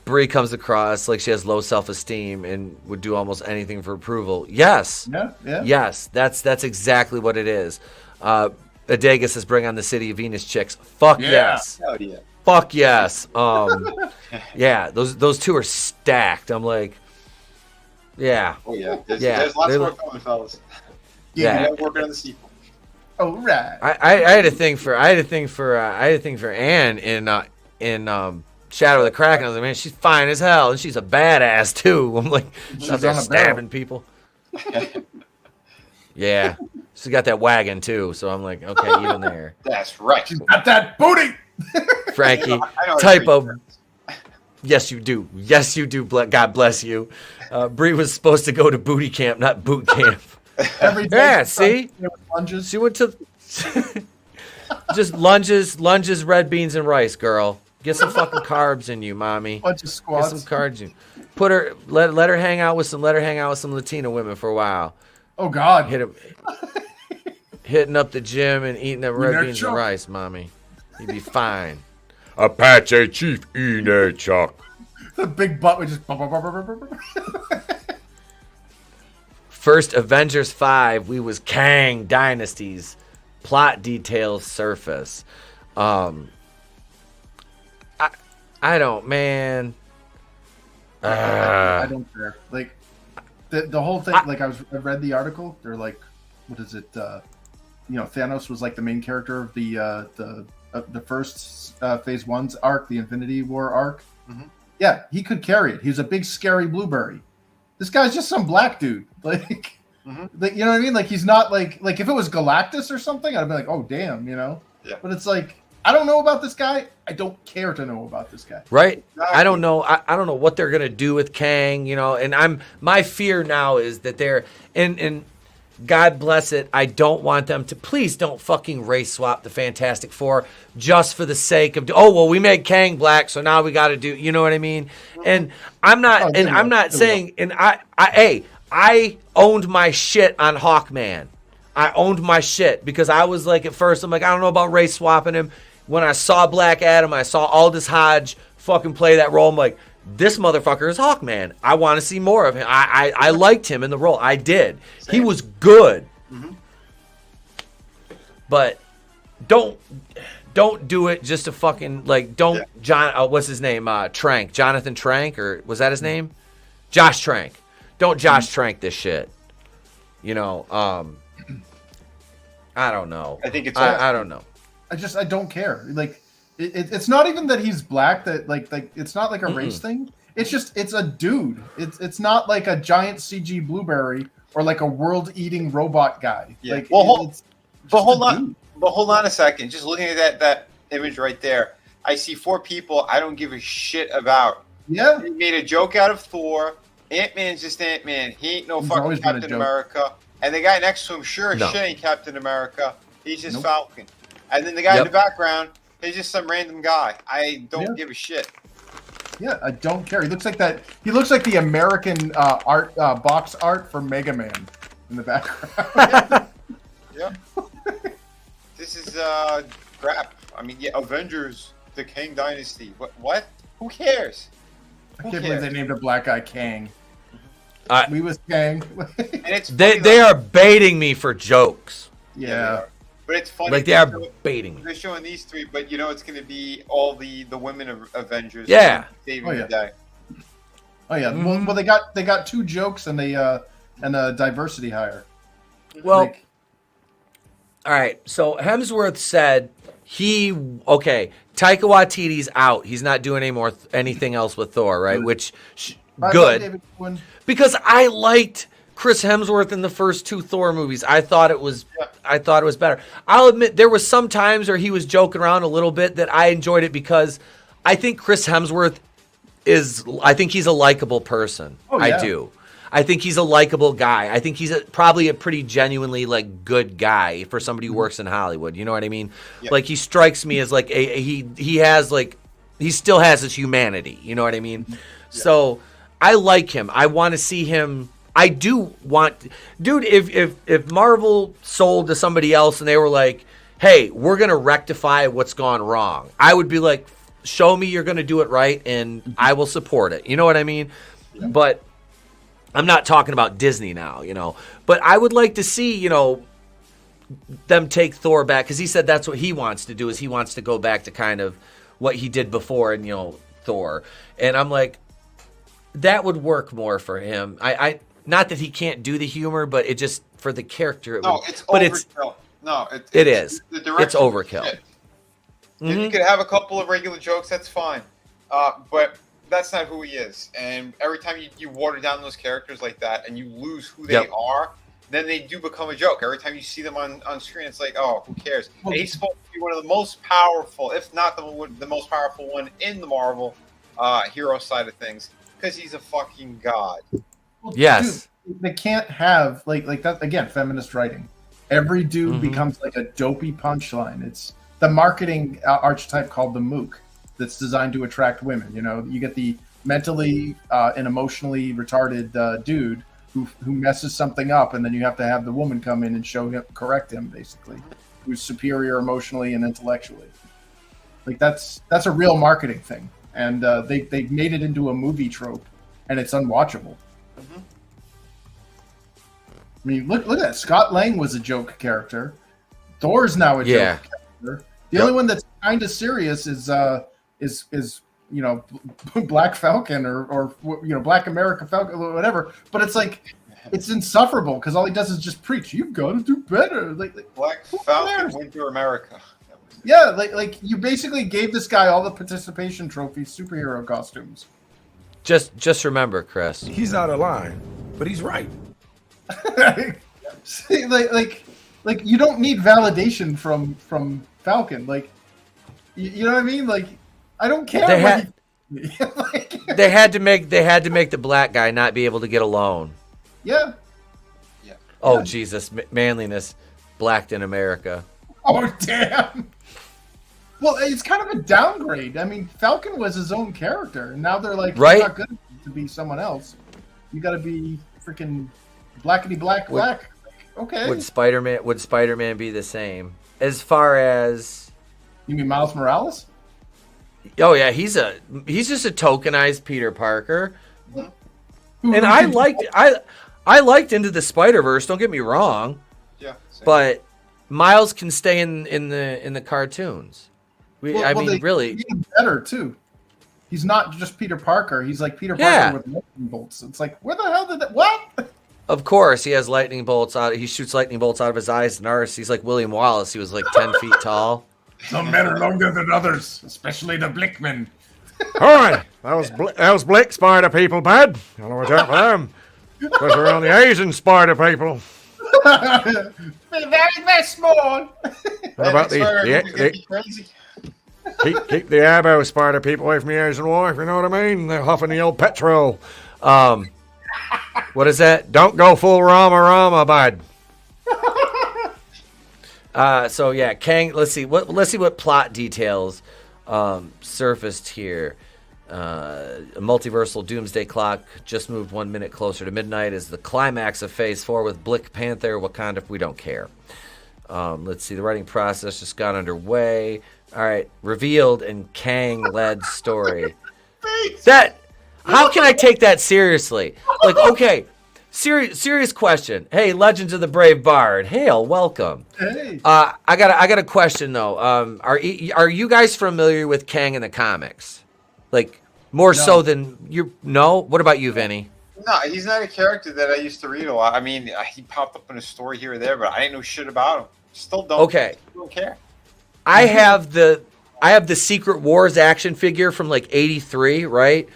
Brie comes across like she has low self-esteem and would do almost anything for approval. Yes. Yeah. Yes, that's exactly what it is. Adegas says, bring on the City of Venus chicks. Fuck yes. Hell yeah. Fuck yes. Yeah, those two are stacked. I'm like, yeah. Oh yeah. There's lots more coming, fellas. Yeah. Working on the sequel. Oh right. I had a thing for Anne in Shadow of the Kraken. I was like, man, she's fine as hell, and she's a badass too. I'm like, she's out there stabbing people. Yeah, she's got that wagon too. So I'm like, okay, even there. That's right. She's got that booty. Frankie, typo. Yes, you do. Yes, you do. God bless you. Brie was supposed to go to booty camp, not boot camp. Every day. Yeah, see? Lunges. She went to just lunges, red beans, and rice, girl. Get some fucking carbs in you, mommy. Bunch of squats. Get some carbs in you. Let her hang out with some Latina women for a while. Oh God. Hitting up the gym and eating them red beans and rice, mommy. You'd be fine. Apache Chief eating that chalk. The big butt would just. First Avengers 5, we was Kang Dynasties. Plot details surface. I don't, man. I don't care. The whole thing. I read the article. They're like, what is it? Thanos was the main character of the first Phase 1's arc, the Infinity War arc. Mm-hmm. Yeah, he could carry it. He was a big scary blueberry. This guy's just some black dude. You know what I mean? He's not like if it was Galactus or something, I'd be like, oh damn, Yeah. But it's I don't know about this guy. I don't care to know about this guy. Right? Exactly. I don't know. I don't know what they're gonna do with Kang. And my fear now is that they're and God bless it. I don't want them to. Please don't fucking race swap the Fantastic Four just for the sake of. Oh well, we made Kang black, so now we got to do. You know what I mean? And I'm not. I'm not saying. And I owned my shit on Hawkman. I owned my shit because I was like, at first, I'm like, I don't know about race swapping him. When I saw Black Adam, I saw Aldous Hodge fucking play that role. I'm like, this motherfucker is Hawkman. I want to see more of him. I liked him in the role. I did. Same. He was good. Mm-hmm. But don't do it just to fucking, like, don't, what's his name? Trank. Jonathan Trank, or was that his name? Josh Trank. Don't Josh Trank this shit. You know, I don't know. I think it's I don't know. I don't care. Like, it's not even that he's black, that like it's not like a race thing. It's just, it's a dude. It's not like a giant CG blueberry or like a world-eating robot guy. Yeah. Like, well, hold on a second. Just looking at that image right there, I see 4 people I don't give a shit about. Yeah. He made a joke out of Thor. Ant-Man's just Ant-Man. He ain't no fucking Captain America. And the guy next to him, shit ain't Captain America. He's just Falcon. And then the guy in the background, he's just some random guy. I don't give a shit. Yeah, I don't care. He looks like that. He looks like the American art box art for Mega Man in the background. Yeah. This is crap. I mean, Avengers, the Kang Dynasty. What? Who cares? I can't believe they named a black guy Kang. We was Kang. And it's they are baiting me for jokes. Yeah. But it's funny. Like, they are baiting me. They're showing these 3, but it's going to be all the women of Avengers. Yeah. Saving the day. Oh yeah. Mm-hmm. Well, they got 2 jokes and a diversity hire. Well, all right. So Hemsworth said Taika Waititi's out. He's not doing anything else with Thor, right? Which good. Because I liked Chris Hemsworth in the first 2 Thor movies. I thought it was better. I'll admit there was some times where he was joking around a little bit that I enjoyed it because I think Chris Hemsworth I think he's a likable person. Oh, yeah. I do. I think he's a likable guy. I think he's probably a pretty genuinely like good guy for somebody who works in Hollywood. You know what I mean? Yeah. Like, he strikes me as like he has like, he still has his humanity. You know what I mean? Yeah. So I like him. I want to see him. I do want, dude, if Marvel sold to somebody else and they were like, hey, we're going to rectify what's gone wrong, I would be like, show me you're going to do it right and I will support it. You know what I mean? Yeah. But I'm not talking about Disney now, But I would like to see, them take Thor back, because he said that's what he wants to do, is he wants to go back to kind of what he did before in, Thor. And I'm like, that would work more for him. I not that he can't do the humor, but it just, for the character. It's overkill. It is. It's overkill. Mm-hmm. If you could have a couple of regular jokes, that's fine. But that's not who he is. And every time you water down those characters like that and you lose who they are, then they do become a joke. Every time you see them on screen, it's like, oh, who cares? And he's supposed to be one of the most powerful, if not the most powerful one in the Marvel hero side of things, because he's a fucking god. Well, yes. Dude, they can't have, like that, again, feminist writing. Every dude becomes like a dopey punchline. It's the marketing archetype called the mook that's designed to attract women. You get the mentally and emotionally retarded dude who messes something up, and then you have to have the woman come in and correct him, basically, who's superior emotionally and intellectually. Like, that's a real marketing thing, and they made it into a movie trope, and it's unwatchable. Mm-hmm. I mean, look at that. Scott Lang was a joke character. Thor's now a joke character. The only one that's kind of serious is Black Falcon or Black America Falcon or whatever. But it's like, it's insufferable because all he does is just preach. You've got to do better. Like Black Falcon Winter America. Yeah, like you basically gave this guy all the participation trophies, superhero costumes. Just remember, Chris, he's out of line, but he's right. See, like you don't need validation from Falcon. Like, you know what I mean? Like, I don't care. They had to make the black guy not be able to get a loan. Yeah. Oh, Jesus, manliness, blacked in America. Oh, damn. Well, it's kind of a downgrade. I mean, Falcon was his own character, and now they're like, right? You're not good to be someone else. You got to be freaking blackety black. Okay. Would Spider-Man be the same? As far as you mean Miles Morales? Oh yeah, he's just a tokenized Peter Parker. And I liked Into the Spider-Verse, don't get me wrong. Yeah. Same. But Miles can stay in the cartoons. Really even better too. He's not just Peter Parker. He's like Peter Parker with lightning bolts. It's like, where the hell did that? What? Of course, he has lightning bolts out. He shoots lightning bolts out of his eyes and arse. He's like William Wallace. He was like 10 feet tall. Some men are longer than others, especially the Blickmen. All right, that was Blick spider people, bud. I don't know what's up for them. Because we're on the Asian spider people. Very, very small. What about keep the Abo spider people away from the Asian wife, you know what I mean? They're huffing the old petrol. What is that? Don't go full Rama, bud. So yeah, Kang. Let's see what plot details surfaced here. A multiversal doomsday clock just moved 1 minute closer to midnight as the climax of Phase 4 with Black Panther, Wakanda. We don't care. Let's see. The writing process just got underway. All right, revealed in Kang-led story. How can I take that seriously? Like, okay, serious question. Hey, Legends of the Brave Bard. Hail, welcome. Hey. I got a question though. Are you guys familiar with Kang in the comics? Like more so than you? No. What about you, Vinny? No, he's not a character that I used to read a lot. I mean, he popped up in a story here or there, but I didn't know shit about him. Still don't. Okay. Don't care. I have the Secret Wars action figure from like '83, right?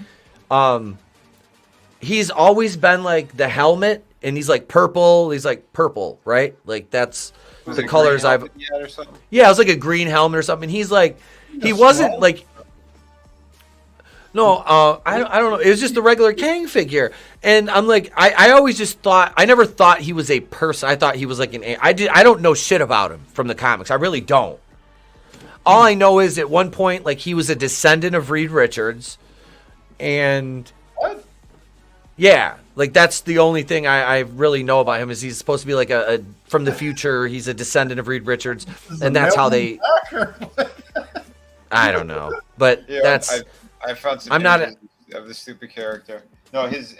He's always been like the helmet, and he's like purple. He's like purple, right? Like that's the colors I've. Yeah, it was like a green helmet or something. He's like, he wasn't like. No, I don't know. It was just a regular Kang figure, and I'm like, I always just thought, I never thought he was a person. I thought he was like I don't know shit about him from the comics. I really don't. All I know is at one point, like he was a descendant of Reed Richards, and what? Yeah, like that's the only thing I really know about him is he's supposed to be like a from the future. He's a descendant of Reed Richards, and that's how they. I don't know, but yeah, that's. I found some images of the stupid character. No, his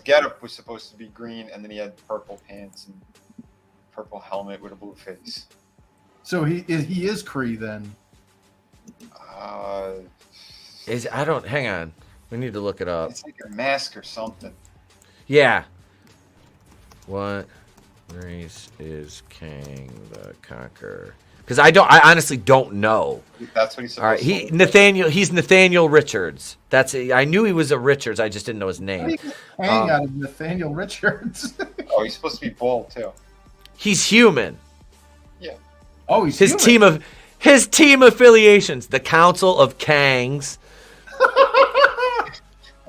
getup was supposed to be green, and then he had purple pants and purple helmet with a blue face. So he is Kree then. Hang on. We need to look it up. It's like a mask or something. Yeah. What race is Kang the Conqueror? Because I honestly don't know. That's what he's supposed to be. He's Nathaniel Richards. I knew he was a Richards. I just didn't know his name. Hang out of Nathaniel Richards. Oh, he's supposed to be bald too. He's human. Yeah. Oh, he's human. His team affiliations: the Council of Kangs,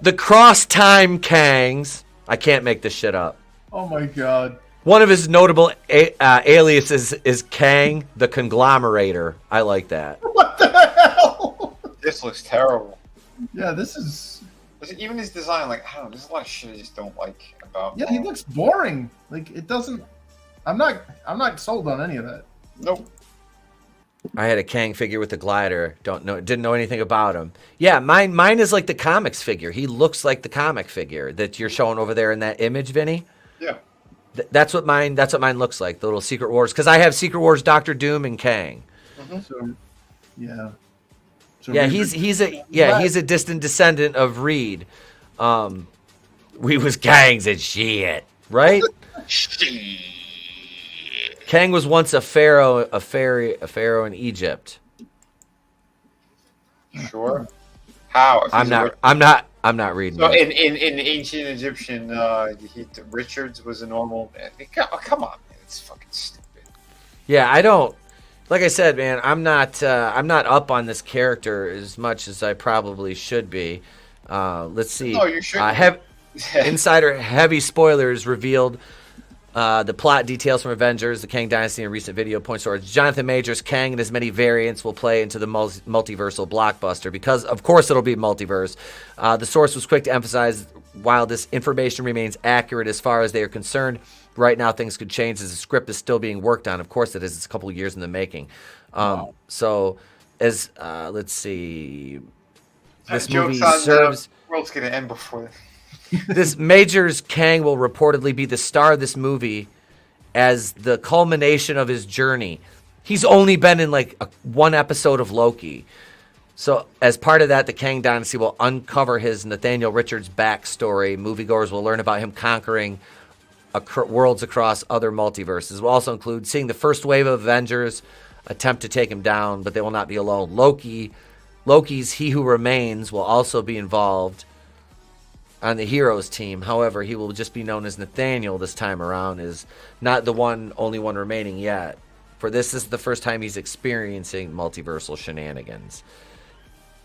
the Cross Time Kangs. I can't make this shit up. Oh my god. One of his notable aliases is Kang the Conglomerator. I like that. What the hell? This looks terrible. Yeah, this is. Even his design, like, I don't know, there's a lot of shit I just don't like about. Yeah, he looks boring. Like it doesn't. I'm not sold on any of that. Nope. I had a Kang figure with a glider. Didn't know anything about him. Yeah, mine is like the comics figure. He looks like the comic figure that you're showing over there in that image, Vinny. Yeah. That's what mine looks like. The little Secret Wars, because I have Secret Wars, Doctor Doom, and Kang. Mm-hmm. So, yeah. So yeah, he's a distant descendant of Reed. We was Kangs and shit, right? Kang was once a pharaoh in Egypt. Sure. How? I'm not reading. So in ancient Egyptian, Richards was a normal. Come on, man, it's fucking stupid. Yeah, I don't. Like I said, man, I'm not up on this character as much as I probably should be. Let's see. No, you should. Insider heavy spoilers revealed. The plot details from Avengers, the Kang Dynasty, in a recent video points towards Jonathan Majors' Kang and his many variants will play into the multiversal blockbuster because, of course, it'll be multiverse. The source was quick to emphasize while this information remains accurate as far as they are concerned, right now things could change as the script is still being worked on. Of course it is. It's a couple of years in the making. So as let's see, this movie serves. The world's gonna end before. This Majors Kang will reportedly be the star of this movie as the culmination of his journey. He's only been in like one episode of Loki. So as part of that, the Kang Dynasty will uncover his Nathaniel Richards backstory. Moviegoers will learn about him conquering worlds across other multiverses. Will also include seeing the first wave of Avengers attempt to take him down, but they will not be alone. Loki's He Who Remains will also be involved on the heroes team. However, he will just be known as Nathaniel this time around, is not the only one remaining yet. For this is the first time he's experiencing multiversal shenanigans.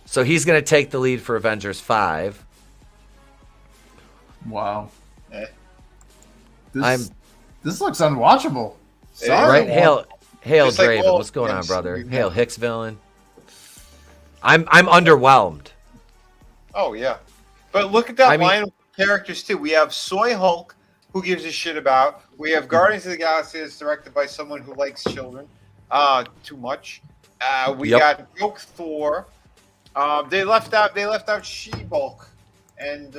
So he's going to take the lead for Avengers 5. Wow. This looks unwatchable. Sorry. Right? Hail Draven. Like, what's going on, brother? Hail Hicks villain. I'm underwhelmed. Oh yeah, but look at that line of characters too. We have Soy Hulk, who gives a shit about. We have Guardians of the Galaxy that's directed by someone who likes children too much. We got Joke Thor. They left out She-Hulk and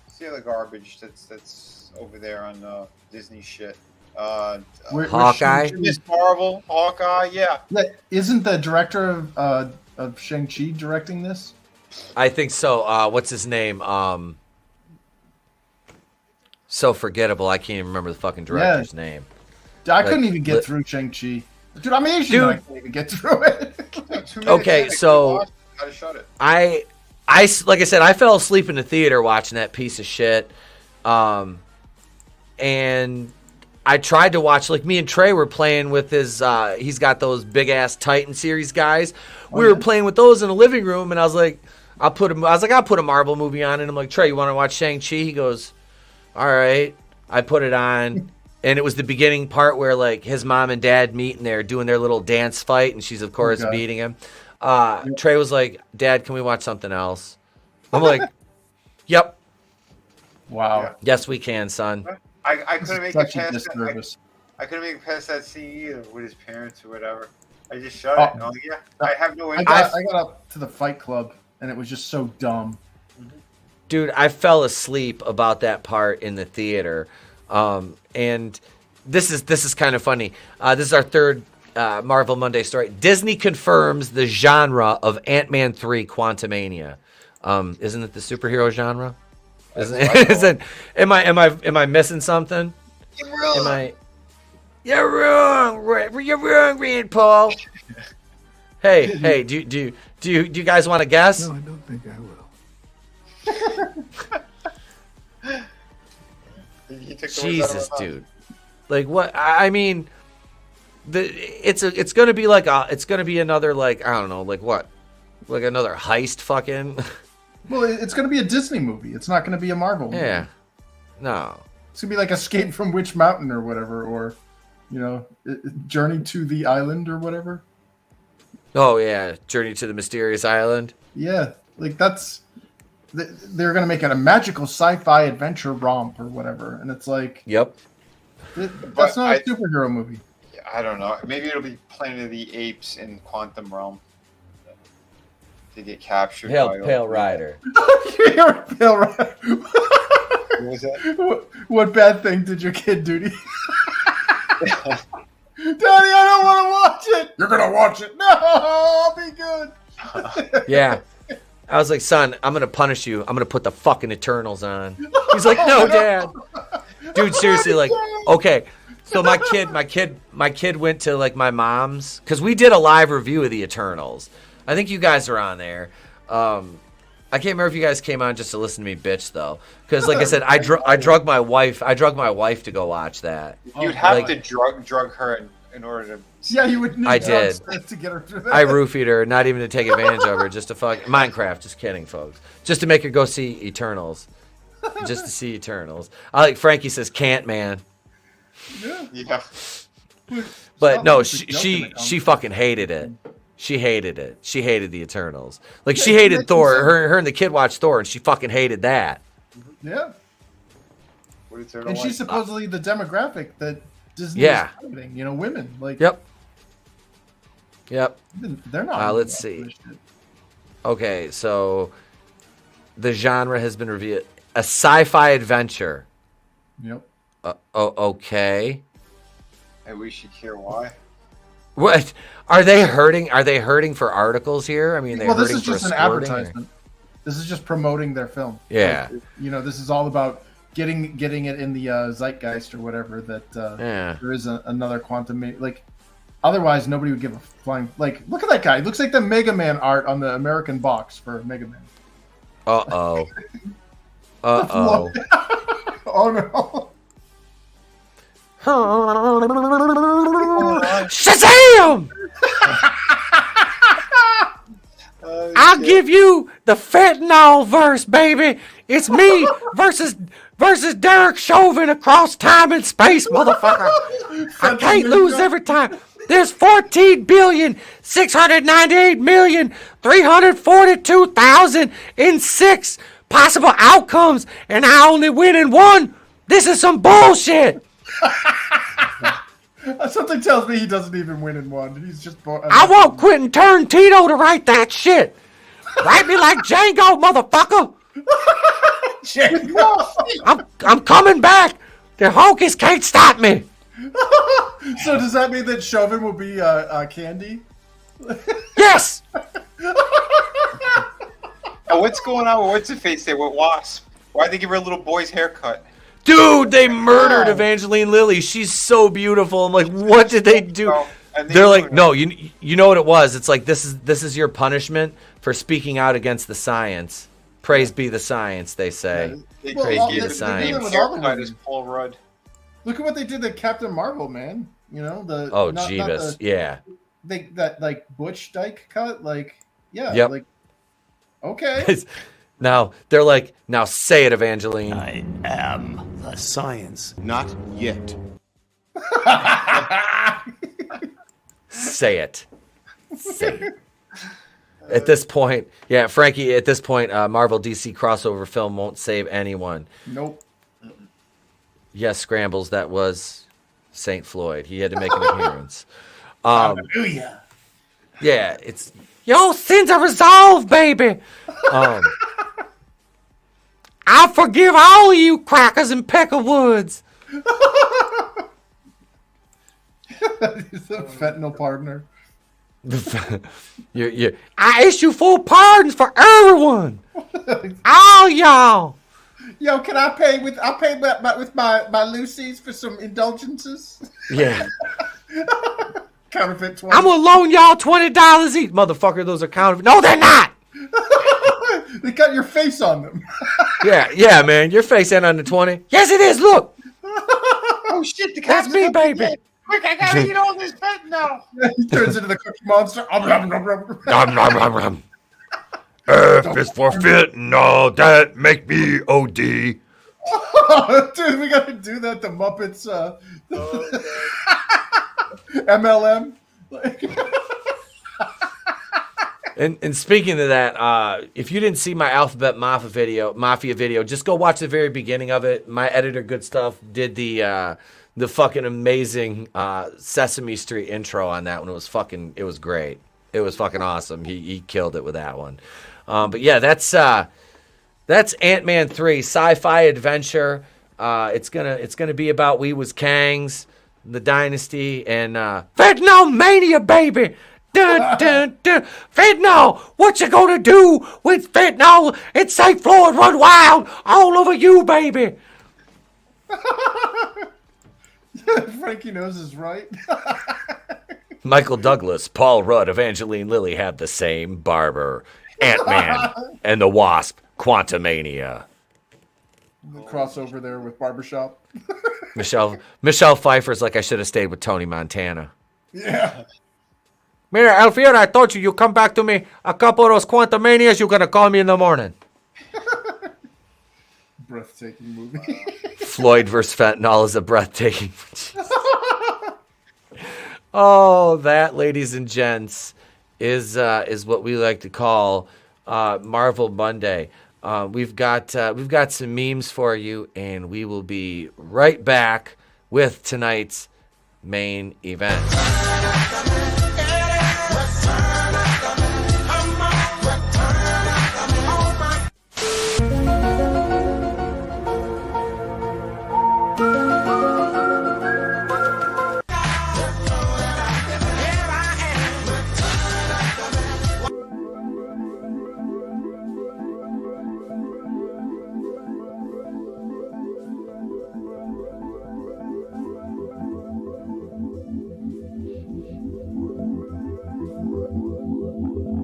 see the garbage that's over there on Disney shit. Hawkeye, Miss Marvel, Hawkeye, yeah. Isn't the director of Shang-Chi directing this? I think so. What's his name? So forgettable. I can't even remember the fucking director's name. I couldn't even get through Shang-Chi. Dude, I'm Asian. I can't even get through it. Okay, so I like I said, I fell asleep in the theater watching that piece of shit. And I tried to watch, like me and Trey were playing with his, he's got those big ass Titan series guys. We were playing with those in the living room, and I was like, I'll put a Marvel movie on, and I'm like, Trey, you want to watch Shang-Chi? He goes, all right. I put it on, and it was the beginning part where like his mom and dad meet, and they're doing their little dance fight, and she's of course beating him. Trey was like, Dad, can we watch something else? I'm like, yep. Wow. Yes, we can, son. I couldn't make it past that. I couldn't make it past that scene either with his parents or whatever. I just shut it. No, I have no interest. I got up to the Fight Club, and it was just so dumb. Dude, I fell asleep about that part in the theater, and this is kind of funny. This is our third Marvel Monday story. Disney confirms the genre of Ant-Man 3: Quantumania. Isn't it the superhero genre? Am I missing something? You're wrong. You're wrong, Rand Paul. Hey, do you guys want to guess? No, I don't think I will. Jesus, dude. Like what? I mean, it's gonna be like it's gonna be another like I don't know like what, like another heist fucking. Well, it's going to be a Disney movie. It's not going to be a Marvel movie. Yeah. No. It's going to be like Escape from Witch Mountain or whatever, or, Journey to the Island or whatever. Oh, yeah. Journey to the Mysterious Island. Yeah. Like, they're going to make it a magical sci-fi adventure romp or whatever. And it's like... Yep. That's not a superhero movie. I don't know. Maybe it'll be Planet of the Apes in Quantum Realm. To get captured. Pale Rider. Pale Rider. What was that? What bad thing did your kid do to you? Daddy, I don't want to watch it. You're gonna watch it. No, I'll be good. Yeah. I was like, son, I'm gonna punish you. I'm gonna put the fucking Eternals on. He's like, no, Dad. Dude, seriously, like, okay. So my kid went to like my mom's because we did a live review of the Eternals. I think you guys are on there. I can't remember if you guys came on just to listen to me bitch though, because like I said, I drug my wife to go watch that. You'd have to drug her in order to. Yeah, you would. Need I did to get her through that. I roofied her, not even to take advantage of her, just to fuck Minecraft. Just kidding, folks. Just to make her go see Eternals, just to see Eternals. I like Frankie says, "Can't man." Yeah. But no, she fucking hated it. She hated it. She hated the Eternals. Like she hated Thor. Her and the kid watched Thor, and she fucking hated that. Yeah. What is there to And like? she's supposedly the demographic that Disney Yeah. is targeting. You know, women. Like, Yep. They're not. Let's see. Okay, so the genre has been revealed. A sci-fi adventure. Yep. Okay. And we should care why. What are they hurting? Are they hurting for articles here? I mean, they're Well, this hurting is just for an squirting, advertisement. This is just promoting their film. Yeah. Like, you know, this is all about getting it in the zeitgeist or whatever. That there is another quantum. Like, otherwise, nobody would give a flying. Like, look at that guy. He looks like the Mega Man art on the American box for Mega Man. Uh-oh. Uh-oh. Oh no. Shazam! I'll give you the fentanyl verse, baby. It's me versus Derek Chauvin across time and space, motherfucker. I can't lose every time. There's 14,698,342,006 possible outcomes, and I only win in one. This is some bullshit. Something tells me he doesn't even win in one. He's just. I want Quentin Tarantino to write that shit. Write me like Django, motherfucker. I'm coming back. The honkies can't stop me. So does that mean that Chauvin will be Candy? Yes. Now, what's going on with what's her face there with Wasp? Why'd they give her a little boy's haircut? Dude, they murdered Evangeline Lilly. She's so beautiful. I'm like, what did they do? They're like, no, you know what it was? It's like this is your punishment for speaking out against the science. Praise be the science, they say. Praise be the science. Haircut is Paul Rudd. Look at what they did to Captain Marvel, man. You know the Jeebus, yeah. That like Butch Dyke cut, like Yep. like okay. Now they're like, now say it, Evangeline. I am the science. Not yet. Say it. Say it. At this point, yeah, Frankie, at this point, Marvel DC crossover film won't save anyone. Nope. Yes, Scrambles, that was St. Floyd. He had to make an appearance. Hallelujah. Yeah, it's, your sins are resolved, baby. I forgive all of you crackers in Peckerwoods. He's a fentanyl partner. I issue full pardons for everyone. All y'all. Yo, can I pay with my Lucy's for some indulgences? Yeah. Counterfeit 20. I'm gonna loan y'all $20 each, motherfucker. Those are counterfeit. No, they're not. They got your face on them. Yeah, man. Your face ain't on the 20. Yes, it is. Look. Oh shit! The That's me, baby. Quick, I gotta eat all this fentanyl. He turns into the Cookie Monster. F is for fentanyl. That make me OD. Oh, dude, we gotta do that. The Muppets. MLM. And speaking of that, if you didn't see my Alphabet Mafia video, just go watch the very beginning of it. My editor, Goodstuff, did the fucking amazing Sesame Street intro on that one. It was great. It was fucking awesome. He killed it with that one. But yeah, that's Ant-Man 3, sci-fi adventure. It's gonna be about we was Kangs, the dynasty, and Fentanyl mania, baby. Dun, dun, dun. Fentanyl, what you gonna do with fentanyl? It's St. Floyd run wild all over you, baby. Frankie knows is right. Michael Douglas, Paul Rudd, Evangeline Lilly have the same barber. Ant-Man and the Wasp, Quantumania. The crossover there with Barbershop. Michelle Pfeiffer's like, I should have stayed with Tony Montana. Yeah. Mira, Alfiera, I told you come back to me. A couple of those Quantumanias, you're going to call me in the morning. Breathtaking movie. Floyd versus Fentanyl is a breathtaking. Oh, that, ladies and gents, is what we like to call Marvel Monday. We've got some memes for you, and we will be right back with tonight's main event.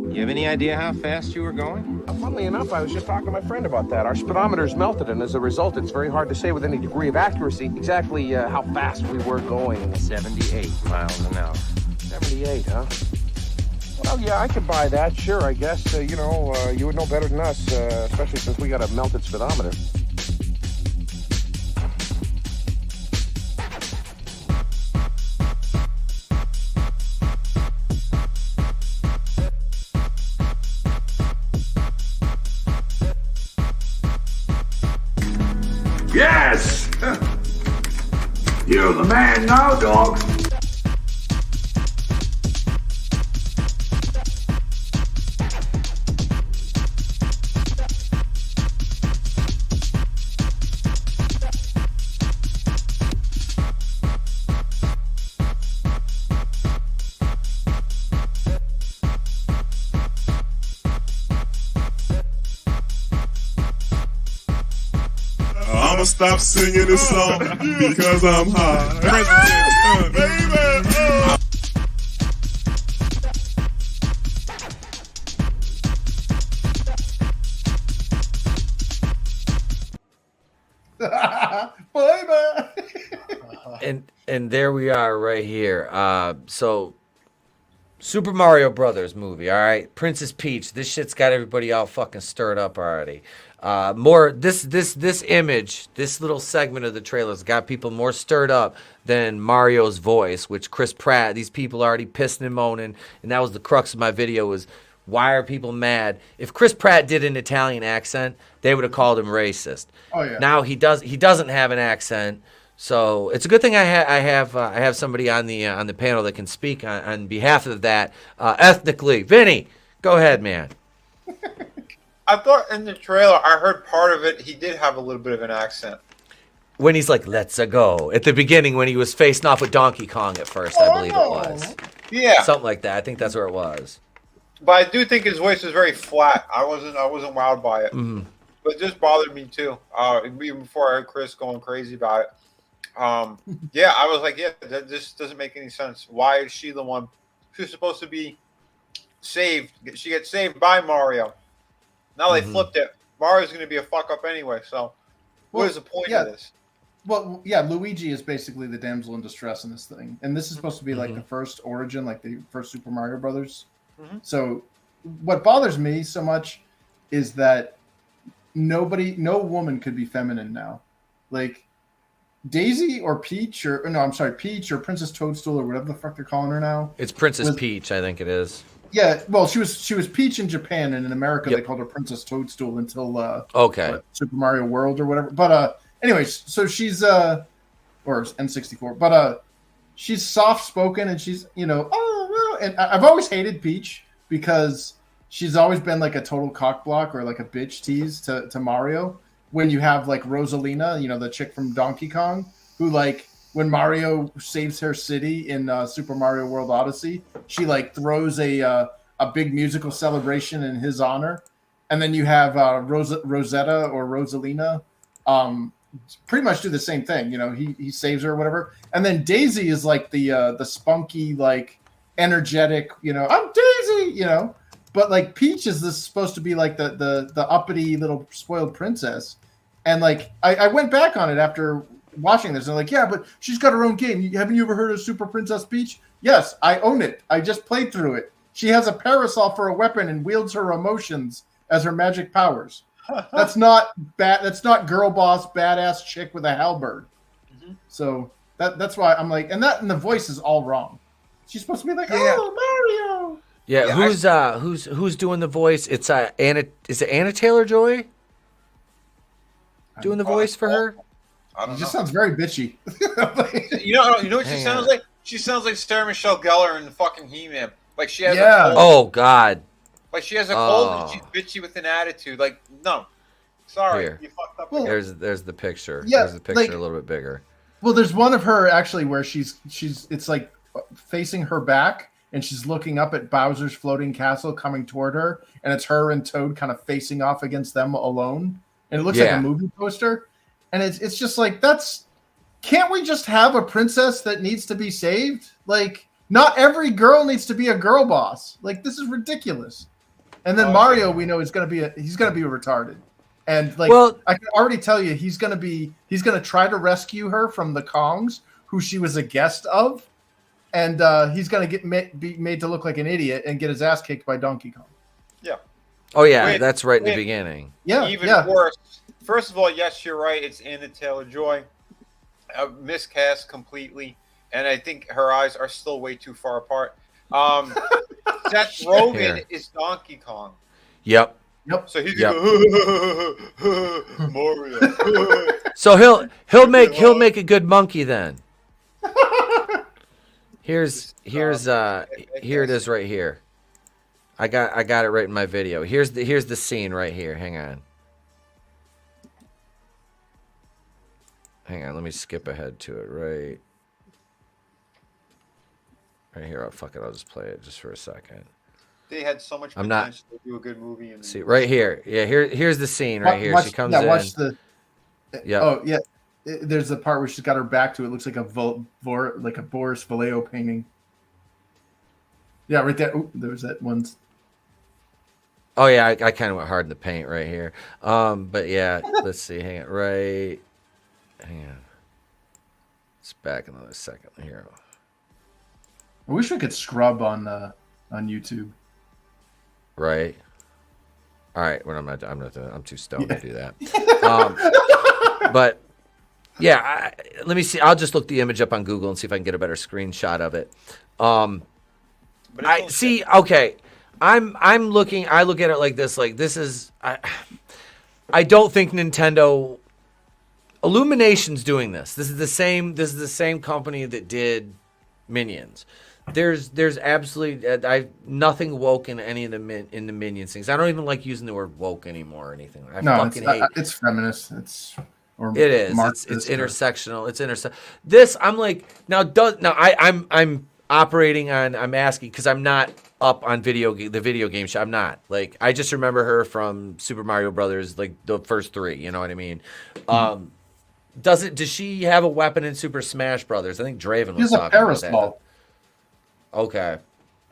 You have any idea how fast you were going? Funnily enough, I was just talking to my friend about that. Our speedometer's melted, and as a result, it's very hard to say with any degree of accuracy exactly how fast we were going. 78 miles an hour. 78, huh? Well, yeah, I could buy that. Sure, I guess. You would know better than us, especially since we got a melted speedometer. Yes! You're the man now, dog. I'ma stop singing this song because I'm high. Baby, And there we are right here. So Super Mario Brothers movie, all right? Princess Peach. This shit's got everybody all fucking stirred up already. This image, this little segment of the trailer's got people more stirred up than Mario's voice, which Chris Pratt, these people are already pissing and moaning, and that was the crux of my video was, why are people mad? If Chris Pratt did an Italian accent, they would have called him racist. Oh yeah. Now he doesn't have an accent, so it's a good thing I have somebody on the panel that can speak on behalf of that ethnically. Vinny, go ahead, man. I thought in the trailer, I heard part of it, he did have a little bit of an accent. When he's like, let's go. At the beginning, when he was facing off with Donkey Kong at first, I believe it was. Yeah. Something like that. I think that's where it was. But I do think his voice was very flat. I wasn't wowed by it. Mm-hmm. But it just bothered me too. Even before I heard Chris going crazy about it. Yeah, I was like, yeah, that just doesn't make any sense. Why is she the one? She's supposed to be saved. She gets saved by Mario. Now they flipped it. Mario's going to be a fuck up anyway. So, what is the point of this? Well, yeah, Luigi is basically the damsel in distress in this thing, and this is supposed to be like the first origin, like the first Super Mario Brothers. So, what bothers me so much is that no woman could be feminine now. Like Daisy or Peach Peach or Princess Toadstool or whatever the fuck they're calling her now. It's Princess Peach, I think it is. Yeah, well, she was Peach in Japan, and in America they called her Princess Toadstool until Super Mario World or whatever. But anyways, so she's or N64, but she's soft spoken and she's and I've always hated Peach because she's always been like a total cockblock or like a bitch tease to Mario. When you have like Rosalina, the chick from Donkey Kong, who like when Mario saves her city in Super Mario World Odyssey, she like throws a big musical celebration in his honor, and then you have Rosetta or Rosalina, pretty much do the same thing. He saves her or whatever, and then Daisy is like the spunky, like energetic, I'm Daisy, but like Peach is supposed to be like the uppity little spoiled princess, and like I went back on it after watching this and like, yeah, but she's got her own game. Haven't you ever heard of Super Princess Peach? Yes, I own it. I just played through it. She has a parasol for a weapon and wields her emotions as her magic powers. That's not that's not girl boss badass chick with a halberd. So that's why I'm like, and the voice is all wrong. She's supposed to be like, oh, Mario. Yeah, who's doing the voice? It's is it Anna Taylor-Joy? doing the voice for her? I don't know. It just sounds very bitchy. You know what she sounds like? She sounds like Sarah Michelle Gellar in the fucking He-Man. Like she has a cold. Oh God. Like she has a cold and she's bitchy with an attitude. Like, no. Sorry, Here. you fucked up. There's the picture. Yeah, there's the picture like- a little bit bigger. Well, there's one of her actually where she's it's like facing her back and she's looking up at Bowser's floating castle coming toward her, and it's her and Toad kind of facing off against them alone. And it looks like a movie poster. And it's just like, can't we just have a princess that needs to be saved? Like, not every girl needs to be a girl boss. Like, this is ridiculous. And then Mario, we know, he's gonna be retarded. And like, I can already tell you, he's gonna try to rescue her from the Kongs, who she was a guest of, and he's gonna be made to look like an idiot and get his ass kicked by Donkey Kong. Yeah. Oh yeah, that's right in the beginning. Yeah. Even worse. First of all, yes, you're right. It's Anna Taylor-Joy, miscast completely, and I think her eyes are still way too far apart. Seth Rogen is Donkey Kong. Yep. So he's go Mario. So he'll make a good monkey then. Here it is right here. I got it right in my video. Here's the scene right here. Hang on, let me skip ahead to it right here. Oh fuck it, I'll just play it just for a second. They had so much potential to do a good movie. See right here. Yeah, here's the scene right here. She comes in. Watch the. Yeah. Oh yeah. There's the part where she's got her back to it. It looks like a Boris Vallejo painting. Yeah, right there. Ooh, there was that one. Oh yeah, I kind of went hard in the paint right here. But yeah, let's see. Hang on. It's back another second here. I wish we could scrub on YouTube. Right. All right. Well, I'm too stoned to do that. But yeah, let me see. I'll just look the image up on Google and see if I can get a better screenshot of it. I see. Okay. I look at it like this. Like this is. I don't think Nintendo. Illumination's doing this. This is the same company that did Minions. There's absolutely nothing woke in any of the Minions things. I don't even like using the word woke anymore or anything. I fucking hate. It's feminist. It is. It's intersectional. It's This I'm like I'm operating on. I'm asking because I'm not up on the video game show. I'm not like I just remember her from Super Mario Brothers, like the first 3. You know what I mean? Does she have a weapon in Super Smash Brothers? I think Draven was talking about that. Okay.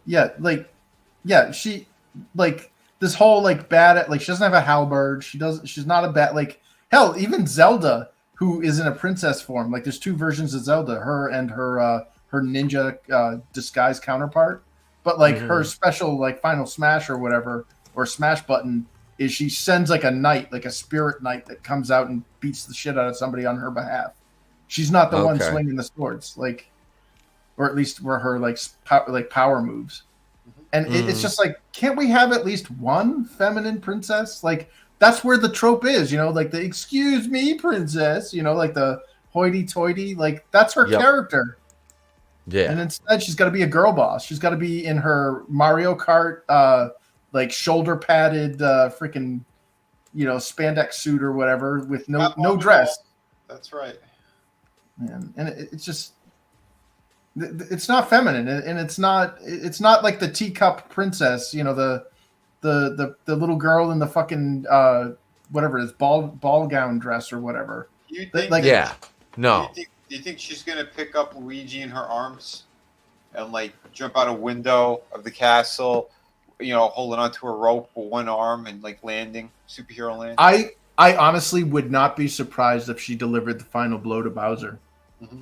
Yeah, she like this whole like bad she doesn't have a halberd. She's not a bad hell, even Zelda, who is in a princess form. Like there's 2 versions of Zelda, her and her ninja disguise counterpart. But like her special like final smash or whatever, or smash button is she sends like a knight, like a spirit knight that comes out and beats the shit out of somebody on her behalf. She's not the one swinging the swords, like, or at least were her like power moves. And it's just like, can't we have at least one feminine princess? Like that's where the trope is, you know, like the excuse me princess, you know, like the hoity-toity, like that's her character. Yeah. And instead she's got to be a girl boss. She's got to be in her Mario Kart like shoulder padded freaking, you know, spandex suit or whatever with no dress. That's right. And it's just, it's not feminine, and it's not like the teacup princess, you know, the little girl in the fucking whatever it is, ball gown dress or whatever. You think, no. Do you think she's gonna pick up Luigi in her arms and like jump out a window of the castle, you know, holding onto a rope with one arm and like landing, superhero land? I honestly would not be surprised if she delivered the final blow to Bowser. Mm-hmm.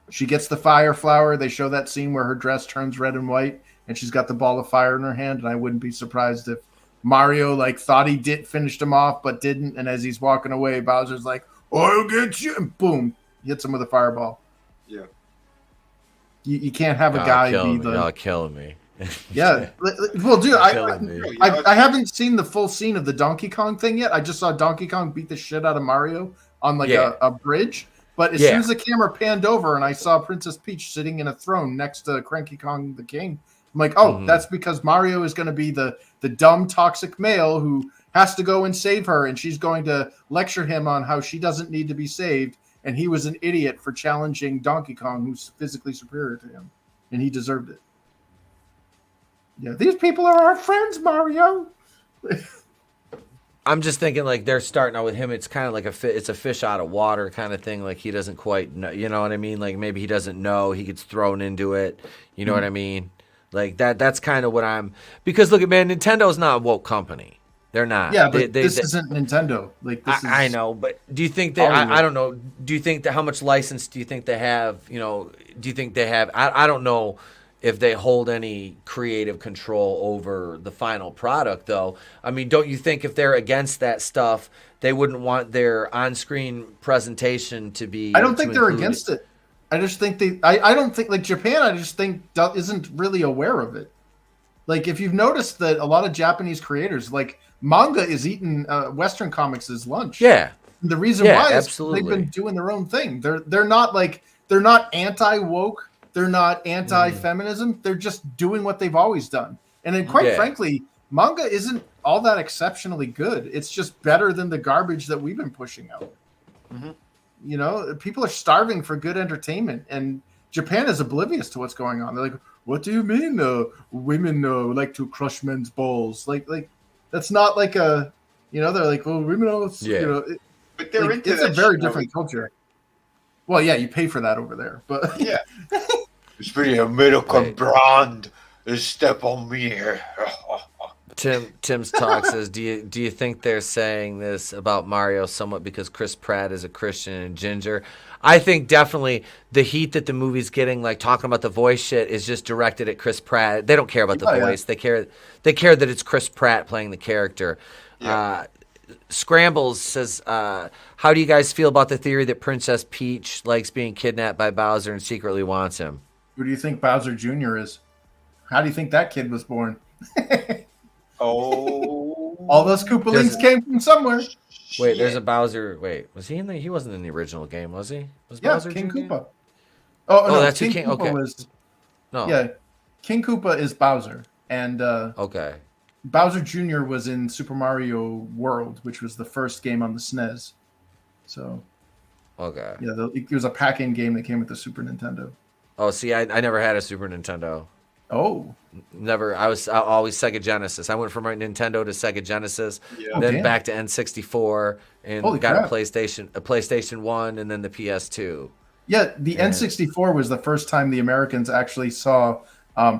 She gets the fire flower. They show that scene where her dress turns red and white, and she's got the ball of fire in her hand. And I wouldn't be surprised if Mario like thought he finished him off, but didn't. And as he's walking away, Bowser's like, "I'll get you!" And boom, hits him with a fireball. Yeah. You can't have a guy be the. Y'all killing me. Yeah. Well, dude, I haven't seen the full scene of the Donkey Kong thing yet. I just saw Donkey Kong beat the shit out of Mario on like a bridge. But as soon as the camera panned over and I saw Princess Peach sitting in a throne next to Cranky Kong the King, I'm like, oh, that's because Mario is going to be the dumb, toxic male who has to go and save her, and she's going to lecture him on how she doesn't need to be saved, and he was an idiot for challenging Donkey Kong, who's physically superior to him, and he deserved it. Yeah, these people are our friends, Mario. I'm just thinking like they're starting out with him. It's kind of like it's a fish out of water kind of thing. Like he doesn't quite know, you know what I mean? Like maybe he doesn't know. He gets thrown into it. You know what I mean? Like that's kind of what because look at, man, Nintendo's not a woke company. They're not. Yeah, but this isn't Nintendo. Like this I know, but do you think that I don't know? Do you think that how much license do you think they have? You know, do you think they have? I don't know if they hold any creative control over the final product, though. I mean, don't you think if they're against that stuff, they wouldn't want their on-screen presentation to be? I don't think they're against it. I just think I don't think, like Japan, I just think isn't really aware of it. Like, if you've noticed that a lot of Japanese creators, like, manga is eating Western comics as lunch. Yeah. And the reason why is they've been doing their own thing. They're not anti-woke. They're not anti-feminism. They're just doing what they've always done. And then, quite frankly, manga isn't all that exceptionally good. It's just better than the garbage that we've been pushing out. Mm-hmm. You know, people are starving for good entertainment, and Japan is oblivious to what's going on. They're like, "What do you mean, women like to crush men's balls?" Like that's not like a, you know. They're like, "Well, women also," you know. But they're into it's a very different culture. Well, yeah, you pay for that over there, but yeah. It's pretty American brand. Step on me here. Tim's talk says, do you think they're saying this about Mario somewhat because Chris Pratt is a Christian and ginger? I think definitely the heat that the movie's getting, like talking about the voice shit, is just directed at Chris Pratt. They don't care about the voice. Yeah. They care that it's Chris Pratt playing the character. Yeah. Scrambles says, how do you guys feel about the theory that Princess Peach likes being kidnapped by Bowser and secretly wants him? Who do you think Bowser Jr. is? How do you think that kid was born? All those Koopalings came from somewhere. Wait, there's a Bowser. Wait, was he in the? He wasn't in the original game, was he? Was Bowser King Jr.? Koopa. Oh no, that's King King. Koopa Okay. Was, no. Yeah, King Koopa is Bowser, and okay. Bowser Jr. was in Super Mario World, which was the first game on the SNES. So. Okay. Yeah, it was a pack-in game that came with the Super Nintendo. Oh, see, I never had a Super Nintendo. Oh. Never. I was always Sega Genesis. I went from my Nintendo to Sega Genesis, then back to N64, and got a PlayStation 1, and then the PS2. Yeah, the N64 was the first time the Americans actually saw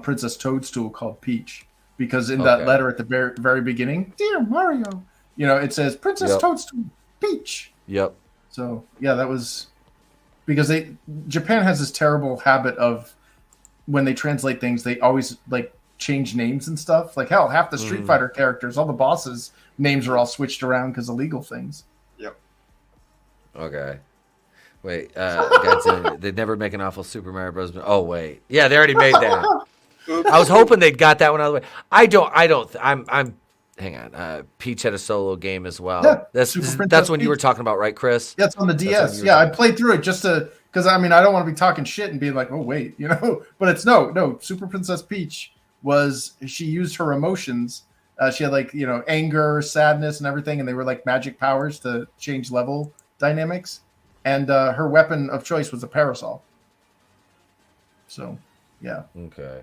Princess Toadstool called Peach, because in that letter at the very, very beginning, "Dear Mario," you know, it says Princess Toadstool, Peach. Yep. So yeah, that was because Japan has this terrible habit of, when they translate things, they always like change names and stuff. Like hell, half the Street Fighter characters, all the bosses' names are all switched around because of legal things. Yep. Okay. Wait, they'd never make an awful Super Mario Bros. Oh wait, yeah, they already made that. I was hoping they'd got that one out of the way. I'm. Hang on. Peach had a solo game as well. Yeah, that's when you were talking about, right, Chris? Yeah, it's on the DS. Yeah, I played through it just to, because I mean, I don't want to be talking shit and being like, oh wait, you know. But it's no. Super Princess Peach she used her emotions. She had like, you know, anger, sadness, and everything, and they were like magic powers to change level dynamics. And her weapon of choice was a parasol. So, yeah. Okay.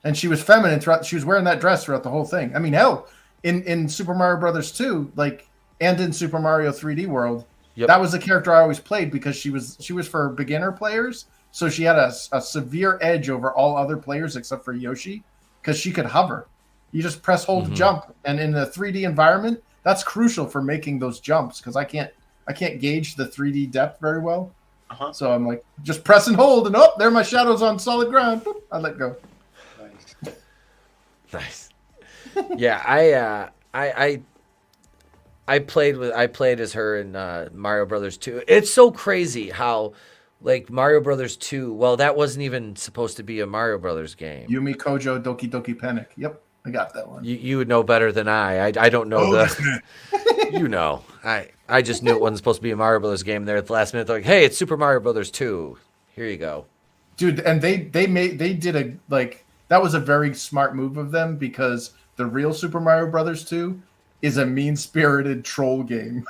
And she was feminine throughout. She was wearing that dress throughout the whole thing. I mean, hell, in Super Mario Brothers 2, like, and in Super Mario 3D World, that was the character I always played, because she was for beginner players. So she had a severe edge over all other players except for Yoshi, because she could hover. You just press hold to jump, and in the 3D environment, that's crucial for making those jumps, because I can't gauge the 3D depth very well. So I'm like, just press and hold, and there my shadow's on solid ground. Boop, I let go. Nice. Yeah, I played as her in Mario Brothers 2. It's so crazy how, like, Mario Brothers 2. Well, that wasn't even supposed to be a Mario Brothers game. Yumi Kojo Doki Doki Panic. Yep, I got that one. You would know better than I. I don't know you know. I just knew it wasn't supposed to be a Mario Brothers game. There at the last minute, they're like, "Hey, it's Super Mario Brothers 2. Here you go." Dude, and they did a like that was a very smart move of them because the real Super Mario Brothers 2 is a mean-spirited troll game.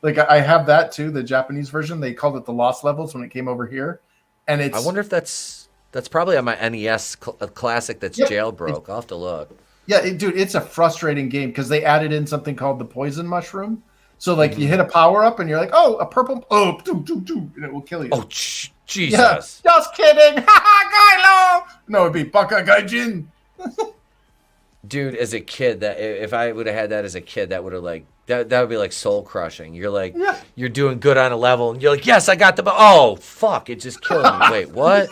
Like I have that too, the Japanese version. They called it the Lost Levels when it came over here, and it's. I wonder if that's probably on my NES classic that's jailbroke. I'll have to look. Yeah, dude, it's a frustrating game because they added in something called the poison mushroom. So like you hit a power up and you're like, oh, a purple, and it will kill you. Oh, Jesus! Yeah, just kidding. Ha ha, no, it'd be Baka Gaijin. Dude, as a kid, that if I would have had that as a kid, that would have like that would be like soul crushing. You're like, you're doing good on a level, and you're like, yes, I got the. Oh fuck! It just killed me. Wait, what?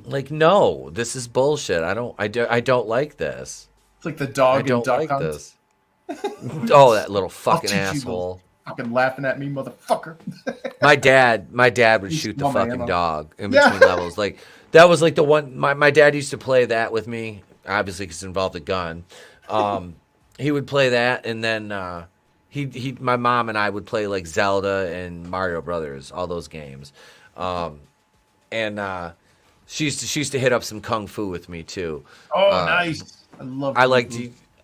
Like, no, this is bullshit. I don't like this. It's like the dog. I don't Duck like Hunt. this. Oh, that little fucking asshole! Fucking laughing at me, motherfucker. my dad would shoot the fucking dog in between levels. Like that was like the one. My dad used to play that with me, obviously because it involved a gun. He would play that, and then my mom and I would play like Zelda and Mario Brothers, all those games. She used to hit up some kung fu with me too. Oh, nice! I liked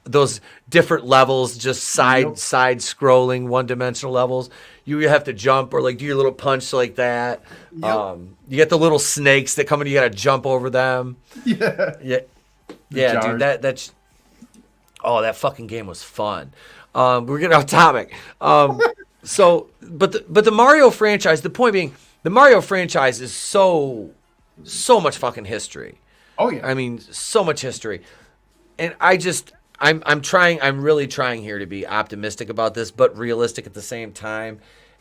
those different levels, just side scrolling, one dimensional levels. You have to jump or like do your little punch like that. Yep. You get the little snakes that come in. You got to jump over them. Yeah, dude. That's. Oh, that fucking game was fun. We're getting off topic. So, but the Mario franchise. The point being, the Mario franchise is so much fucking history. Oh yeah. I mean, so much history, and I'm really trying here to be optimistic about this, but realistic at the same time.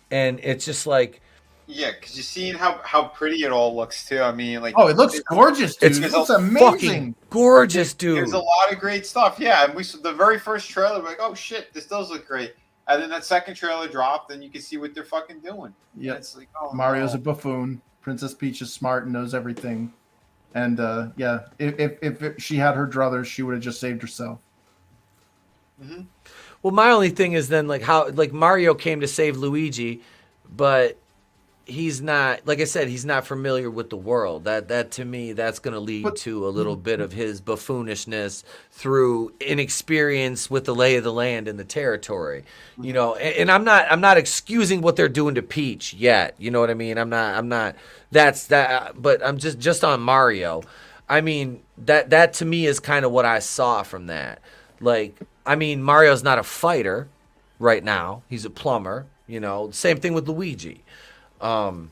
And it's just like, yeah, because you're seeing how pretty it all looks too. I mean, like, oh, it looks gorgeous, dude. It looks amazing, gorgeous, dude. There's a lot of great stuff. Yeah, and the very first trailer, we're like, oh shit, this does look great. And then that second trailer dropped, and you can see what they're fucking doing. Yeah, it's like, oh, Mario's a buffoon. Princess Peach is smart and knows everything. And yeah, if she had her druthers, she would have just saved herself. Mm-hmm. Well, my only thing is then like how like Mario came to save Luigi, but he's not, like I said, he's not familiar with the world. That to me, that's going to lead to a little bit of his buffoonishness through inexperience with the lay of the land and the territory. You know, and I'm not excusing what they're doing to Peach yet. You know what I mean? I'm not. That's that. But I'm just on Mario. I mean, that to me is kind of what I saw from that. Like, I mean, Mario's not a fighter right now. He's a plumber. You know, same thing with Luigi. And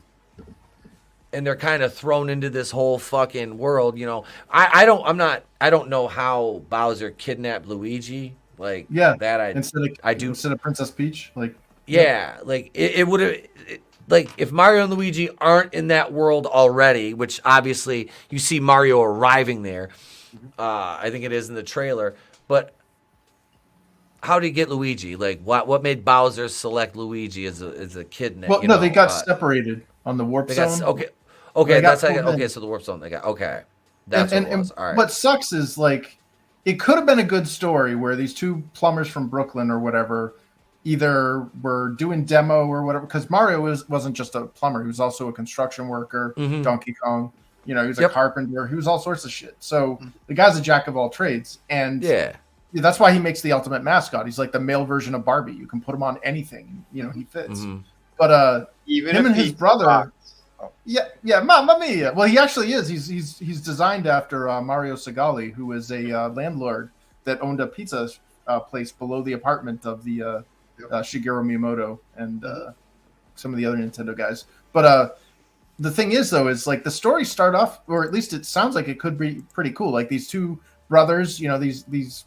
they're kind of thrown into this whole fucking world, you know. I don't know how Bowser kidnapped Luigi. Like, yeah, that instead of Princess Peach, like, yeah, like it would have, like, if Mario and Luigi aren't in that world already, which obviously you see Mario arriving there. I think it is in the trailer, but how did he get Luigi? Like, what made Bowser select Luigi as a kidnap? Well, no, they got separated on the warp zone. Okay, that's how okay. So the warp zone they got. Okay, that's what it was. All right. What sucks is like it could have been a good story where these two plumbers from Brooklyn or whatever either were doing demo or whatever, because Mario wasn't just a plumber; he was also a construction worker. Mm-hmm. Donkey Kong, you know, he was a carpenter. He was all sorts of shit. So the guy's a jack of all trades, and that's why he makes the ultimate mascot. He's like the male version of Barbie. You can put him on anything, you know, he fits. Mm-hmm. But even him and his brother, Mamma Mia. Well, he actually is. He's designed after Mario Segali, who was a landlord that owned a pizza place below the apartment of the Shigeru Miyamoto and some of the other Nintendo guys. But the thing is, though, is like the story start off, or at least it sounds like it could be pretty cool. Like these two brothers, you know,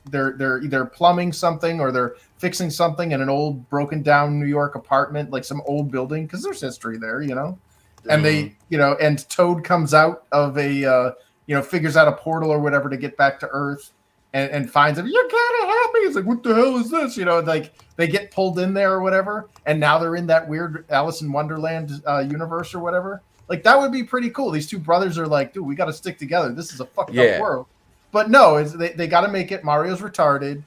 they're either plumbing something or they're fixing something in an old broken down New York apartment, like some old building, because there's history there, you know. And they, you know, and Toad comes out of a, figures out a portal or whatever to get back to Earth, and finds him. You gotta help me. He's like, what the hell is this? You know, like they get pulled in there or whatever, and now they're in that weird Alice in Wonderland universe or whatever. Like that would be pretty cool. These two brothers are like, dude, we got to stick together. This is a fucked up world. But no, they got to make it. Mario's retarded.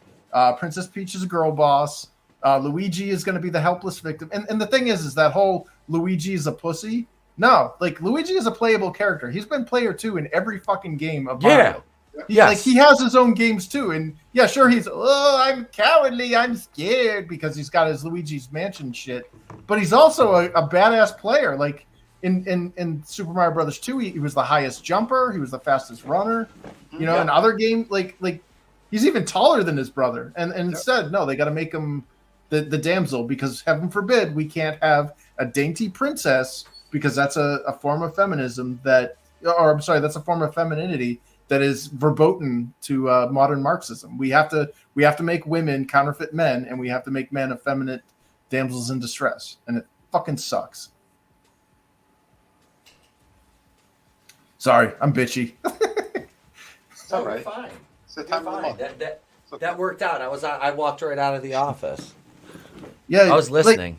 Princess Peach is a girl boss. Luigi is going to be the helpless victim. And the thing is that whole Luigi is a pussy. No, like Luigi is a playable character. He's been player 2 in every fucking game of Mario. Like he has his own games too. And yeah, sure, he's I'm cowardly, I'm scared because he's got his Luigi's Mansion shit. But he's also a badass player. Like in Super Mario Brothers 2, he was the highest jumper, he was the fastest runner. You know, in other games, like he's even taller than his brother. And instead, no, they got to make him the damsel because heaven forbid we can't have a dainty princess because that's a form of feminism that's a form of femininity that is verboten to modern Marxism. We have to make women counterfeit men, and we have to make men effeminate damsels in distress, and it fucking sucks. Sorry, I'm bitchy. It's all right. Fine. It's the time of the month. That worked out. I walked right out of the office. Yeah, I was listening.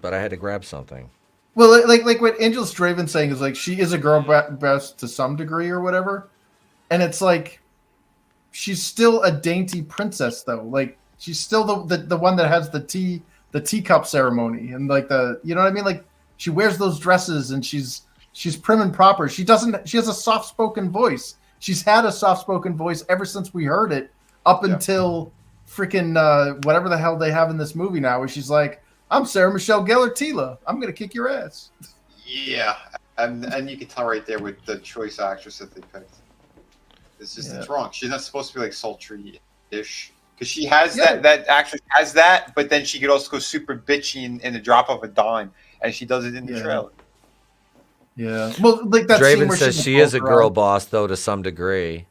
But I had to grab something. Well, like what AngelousDraven's saying is like she is a girl best to some degree or whatever, and it's like she's still a dainty princess though. Like she's still the one that has the teacup ceremony and like you know what I mean? Like she wears those dresses and she's prim and proper. She has a soft spoken voice. She's had a soft spoken voice ever since we heard it up until freaking whatever the hell they have in this movie now, where she's like, I'm Sarah Michelle Gellar-Tila. I'm gonna kick your ass. Yeah, and you can tell right there with the choice actress that they picked. It's just it's wrong. She's not supposed to be like sultry-ish because she has that actress has that, but then she could also go super bitchy in the drop of a dime, and she does it in the trailer. Yeah, well, like that. Draven says she is a girl boss though to some degree.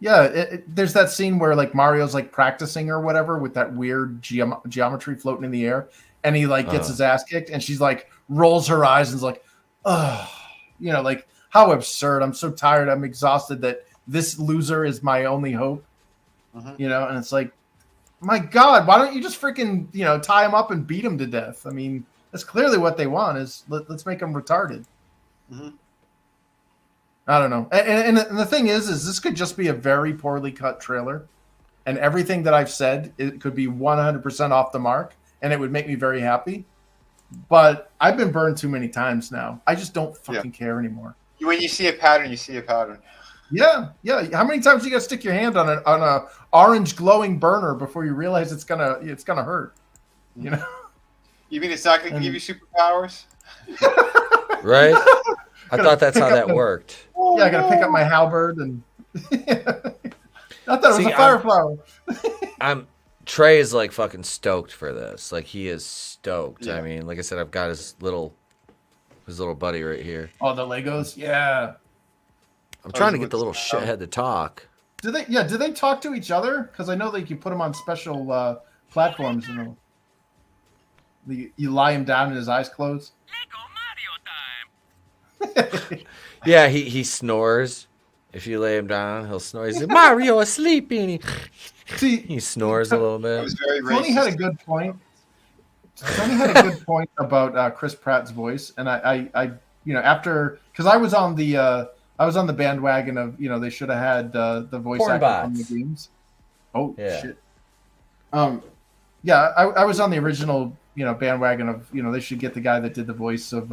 Yeah, there's that scene where like Mario's like practicing or whatever with that weird geometry floating in the air, and he like gets his ass kicked, and she's like rolls her eyes and is like, oh, you know, like how absurd. I'm so tired. I'm exhausted that this loser is my only hope. You know, and it's like, my God, why don't you just freaking tie him up and beat him to death? I mean, that's clearly what they want is let's make him retarded. I don't know. And the thing is this could just be a very poorly cut trailer, and everything that I've said, it could be 100% off the mark, and it would make me very happy. But I've been burned too many times now. I just don't fucking care anymore. When you see a pattern, you see a pattern. Yeah. How many times you got to stick your hand on a orange glowing burner before you realize it's gonna hurt? You know. You mean it's not gonna give you superpowers? Right. I thought that's how that worked. Yeah, I got to pick up my halberd and. I thought it was a fire flower. Trey is like fucking stoked for this. Like he is stoked. Yeah. I mean, like I said, I've got his little buddy right here. Oh, the Legos, yeah. I'm trying to get the little shithead to talk. Do they talk to each other? Because I know that you put them on special platforms. You lie him down and his eyes close. Yeah, he snores. If you lay him down, he'll snore. He's like, Mario asleep, and he snores a little bit. Tony had a good point. Tony had a good point about Chris Pratt's voice, and I after because I was on the bandwagon of they should have had the voice actor from the games. Oh yeah. Shit. I was on the original bandwagon of they should get the guy that did the voice of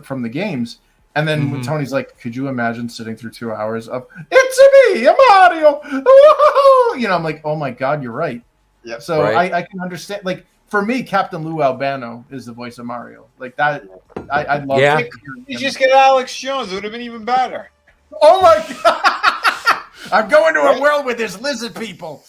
from the games. And then when Tony's like, could you imagine sitting through 2 hours of "It's me, Mario"? Woo-hoo! I'm like, oh my God, you're right. Yeah. So right. I can understand. Like for me, Captain Lou Albano is the voice of Mario. Like that, I love. Yeah. You just get Alex Jones. It would have been even better. Oh my God! I'm going to a world where there's lizard people.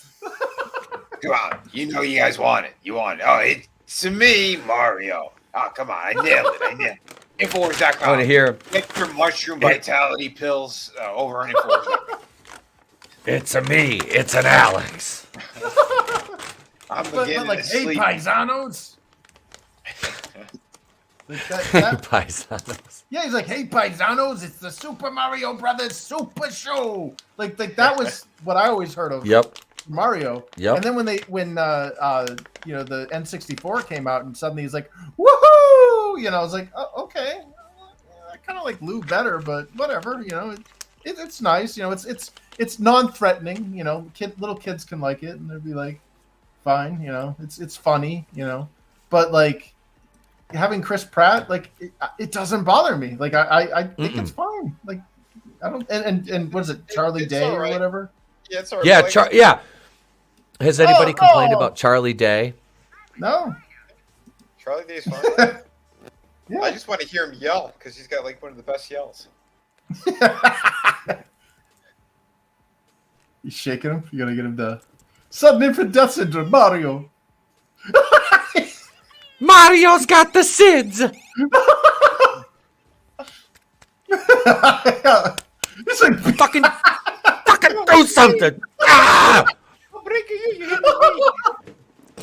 Come on, you guys want it. You want it. Oh, it's me, Mario. Oh, come on, I nailed it. Infowars.com. I want to hear get your mushroom vitality pills over on Infowars.com. It's me. It's an Alex. I'm beginning like, to hey, sleep. paisanos. Paisanos. Yeah, he's like, hey, paisanos, it's the Super Mario Brothers Super Show. Like that was what I always heard of. Yep. Mario. Yep. And then when the N64 came out and suddenly he's like, woohoo! I was like, oh, okay. I kind of like Lou better, but whatever. it's nice. You know, it's non-threatening. You know, little kids can like it, and they'll be like, fine. You know, it's funny. You know, but like having Chris Pratt, like it doesn't bother me. Like I think it's fine. Like I don't. And what is it, Charlie Day or whatever? Yeah, it's all right. Yeah, yeah. Has anybody complained about Charlie Day? No. Charlie Day's fine. Yeah. I just want to hear him yell because he's got like one of the best yells. You shaking him? You gotta get him to sudden infant death syndrome, Mario. Mario's got the SIDS. It's like fucking do something. Ah!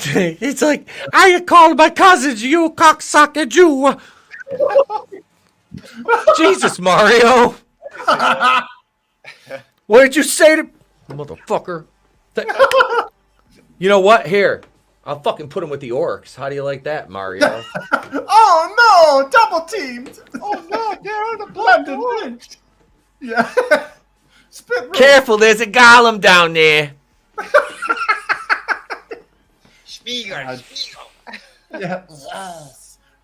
It's like, I called my cousins, you cocksucker Jew. Jesus, Mario. What did you say to motherfucker? You know what? Here, I'll fucking put him with the orcs. How do you like that, Mario? Oh no! Double teamed. Oh no! They're the Blended lynch. Yeah. Careful, there's a golem down there. Spiegel. Yeah.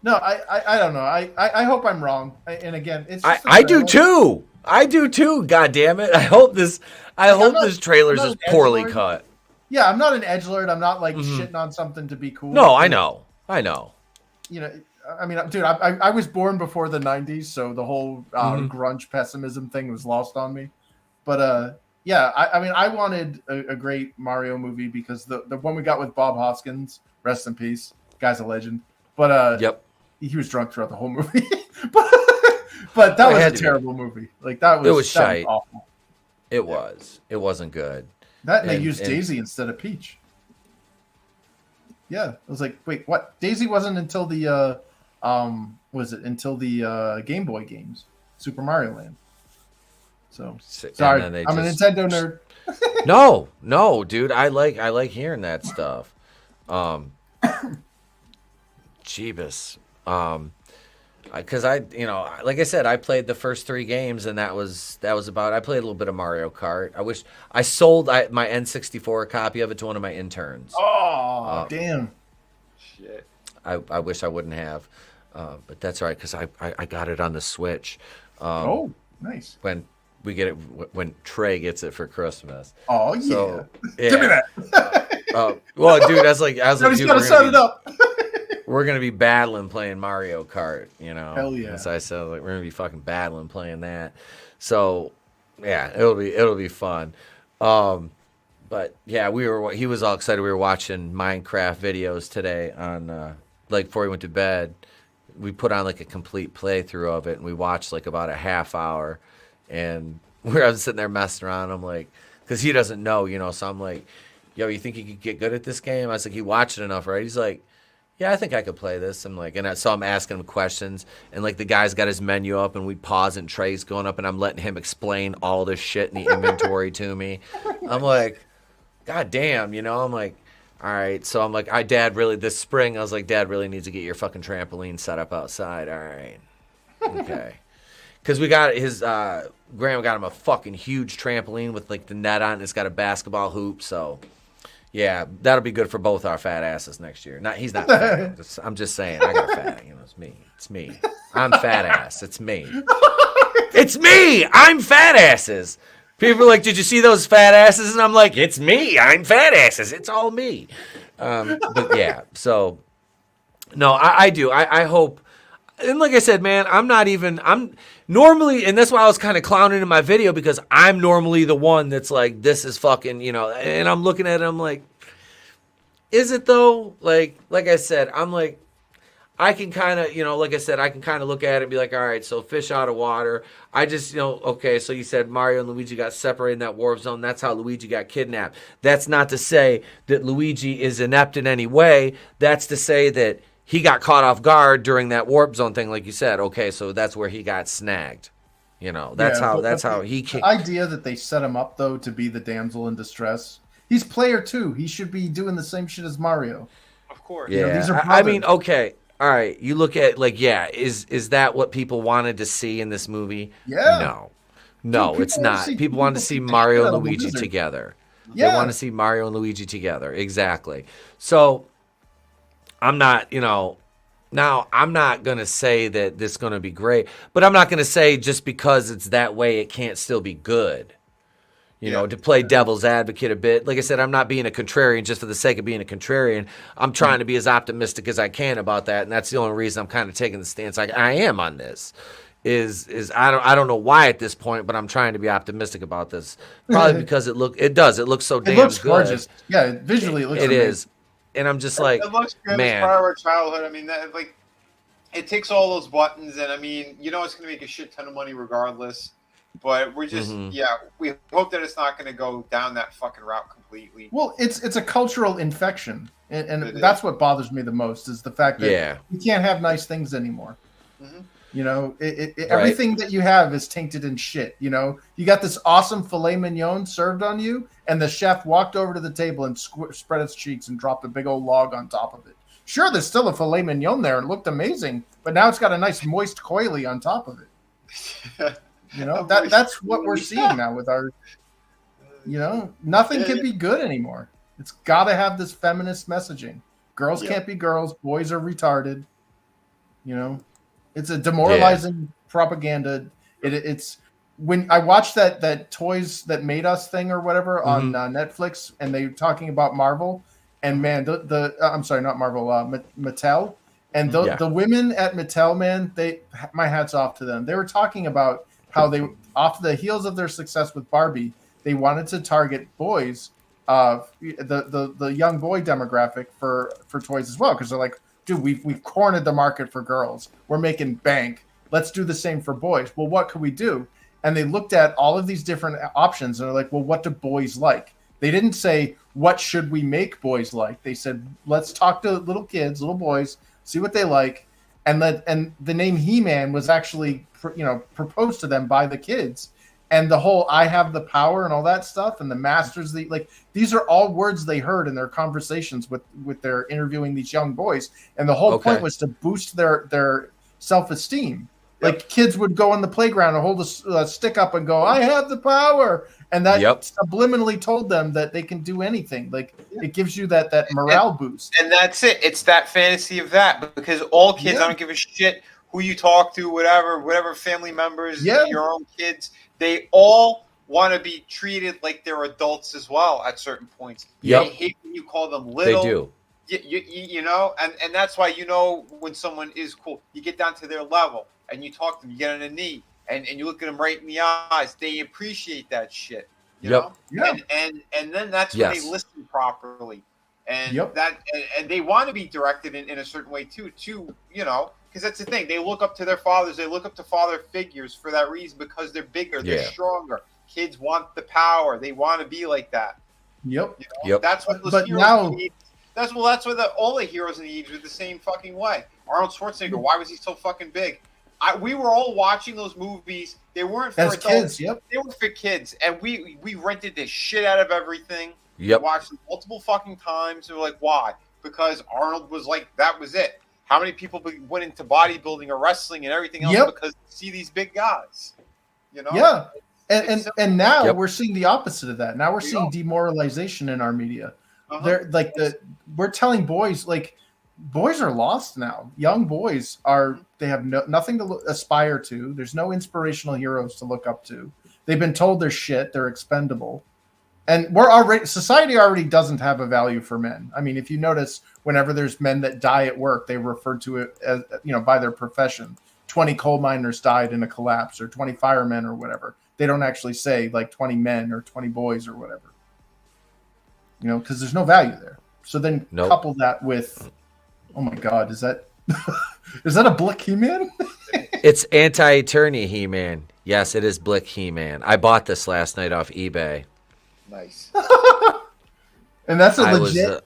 No, I don't know. I hope I'm wrong. And again, it's just I do too. I do too. God damn it! I hope this trailer's just poorly cut. Yeah, I'm not an edgelord. I'm not like shitting on something to be cool. No, I know. You know, I mean, dude, I was born before the '90s, so the whole grunge pessimism thing was lost on me. But yeah, I mean, I wanted a great Mario movie because the one we got with Bob Hoskins, rest in peace, guy's a legend. But yep, he was drunk throughout the whole movie. but that was a terrible movie. Like that was shite. Was awful. It was. It wasn't good. That and they used Daisy instead of Peach. Yeah, I was like, wait, what? Daisy wasn't until the Game Boy games, Super Mario Land. So sorry, I'm a Nintendo nerd. No, dude, I like hearing that stuff. Jeebus. Because like I said, I played the first 3 games, and that was about it. I played a little bit of Mario Kart. I wish I sold my N64 copy of it to one of my interns. Oh, damn! Shit. I wish I wouldn't have, but that's all right because I got it on the Switch. Oh, nice. When we get it, when Trey gets it for Christmas. Oh yeah, so, give me that. Well, dude, I was like, dude, gotta set it up. We're gonna be battling playing Mario Kart, you know. Hell yeah! So I said, like, we're gonna be fucking battling playing that. So yeah, it'll be fun. But yeah, he was all excited. We were watching Minecraft videos today on like before he went to bed. We put on like a complete playthrough of it, and we watched like about a half hour. And I was sitting there messing around. I'm like, because he doesn't know, you know. So I'm like, yo, you think you could get good at this game? I was like, you watched it enough, right? He's like, yeah, I think I could play this. I'm like, so I'm asking him questions, and like the guy's got his menu up, and we pause, and Trey's going up, and I'm letting him explain all this shit in the inventory to me. I'm like, God damn, you know. I'm like, all right. So I'm like, this spring, I was like, Dad really needs to get your fucking trampoline set up outside. All right, okay. Because we got his grandma got him a fucking huge trampoline with like the net on it. It's got a basketball hoop, so. Yeah, that'll be good for both our fat asses next year. He's not fat. I'm just saying, I got a fat. You know, it's me. I'm fat ass. It's me. It's me. I'm fat asses. People are like, did you see those fat asses? And I'm like, it's me. I'm fat asses. It's all me. But yeah, so no, I do. I hope. And like I said, man, I'm normally, and that's why I was kind of clowning in my video, because I'm normally the one that's like, this is fucking, you know, and I'm looking at it, I'm like, is it though? Like I said, I'm like, I can kind of, you know, like I said, I can kind of look at it and be like, all right, so fish out of water. I just, you know, okay, so you said Mario and Luigi got separated in that warp zone. That's how Luigi got kidnapped. That's not to say that Luigi is inept in any way. That's to say that he got caught off guard during that warp zone thing, like you said. Okay, so that's where he got snagged. You know, that's how he came. The idea that they set him up though to be the damsel in distress. He's player 2. He should be doing the same shit as Mario. Of course. Yeah. You know, these are I mean, okay. All right. You look at like, yeah, is that what people wanted to see in this movie? Yeah. No, Dude, it's not. People want to see Mario and Luigi together. Yeah. They want to see Mario and Luigi together. Exactly. So I'm not, now I'm not going to say that this is going to be great, but I'm not going to say just because it's that way it can't still be good. To play devil's advocate a bit. Like I said, I'm not being a contrarian just for the sake of being a contrarian. I'm trying to be as optimistic as I can about that, and that's the only reason I'm kind of taking the stance I am on this. Is I don't know why at this point, but I'm trying to be optimistic about this. Probably because it looks so damn good. It looks gorgeous. Yeah, visually it looks amazing. Is. And I'm just like, it looks good. Man. It's part of our childhood. I mean, it ticks all those buttons, and I mean, it's going to make a shit ton of money regardless. But we're just, we hope that it's not going to go down that fucking route completely. Well, it's a cultural infection, and that's what bothers me the most is the fact that you can't have nice things anymore. Mm-hmm. Everything that you have is tainted in shit. You got this awesome filet mignon served on you, and the chef walked over to the table and spread its cheeks and dropped a big old log on top of it. Sure, there's still a filet mignon there. It looked amazing, but now it's got a nice moist coily on top of it. That's what we're seeing now with our, nothing can be good anymore. It's got to have this feminist messaging. Girls can't be girls. Boys are retarded. It's a demoralizing propaganda. It's when I watched that Toys That Made Us thing or whatever on Netflix, and they were talking about Marvel, and man, I'm sorry, not Marvel, Mattel, and the women at Mattel, man, my hat's off to them. They were talking about how they, off the heels of their success with Barbie, they wanted to target boys, the young boy demographic for toys as well, because they're like, dude, we've cornered the market for girls. We're making bank. Let's do the same for boys. Well, what could we do? And they looked at all of these different options, and they're like, well, what do boys like? They didn't say, what should we make boys like? They said, let's talk to little kids, little boys, see what they like. And the name He-Man was actually, proposed to them by the kids. And the whole I have the power and all that stuff, and the masters, these are all words they heard in their conversations with their interviewing these young boys. And the whole point was to boost their self-esteem. Like kids would go on the playground and hold a stick up and go, I have the power. And that subliminally told them that they can do anything. It gives you that morale boost. And that's it. It's that fantasy of that, because all kids, I don't give a shit who you talk to, whatever family members, your own kids, they all want to be treated like they're adults as well at certain points. They hate when you call them little. They do. And that's why when someone is cool, you get down to their level and you talk to them, you get on a knee and you look at them right in the eyes. They appreciate that shit. You know? Yeah. And then that's when they listen properly. And and they want to be directed in a certain way too, because that's the thing. They look up to their fathers. They look up to father figures for that reason, because they're bigger, they're stronger. Kids want the power. They want to be like that. That's what those heroes need. That's what all the heroes in the age were the same fucking way. Arnold Schwarzenegger, why was he so fucking big? We were all watching those movies. They weren't for adults. Kids, They were for kids. And we rented the shit out of everything. We watched it multiple fucking times. And we're like, why? Because Arnold was like, that was it. How many people went into bodybuilding or wrestling and everything else because they see these big guys? Yeah. And now we're seeing the opposite of that. Now we're seeing demoralization in our media. They're we're telling boys, boys are lost now. Young boys they have nothing to aspire to. There's no inspirational heroes to look up to. They've been told they're shit. They're expendable. And society already doesn't have a value for men. I mean, if you notice, whenever there's men that die at work, they refer to it as, by their profession. 20 coal miners died in a collapse, or 20 firemen, or whatever. They don't actually say 20 men or 20 boys or whatever. Because there's no value there. So then couple that with, oh my God, is that a Blick He-Man? It's Anti-Eternia He-Man. Yes, it is Blick He-Man. I bought this last night off eBay. Nice. And that's a legit.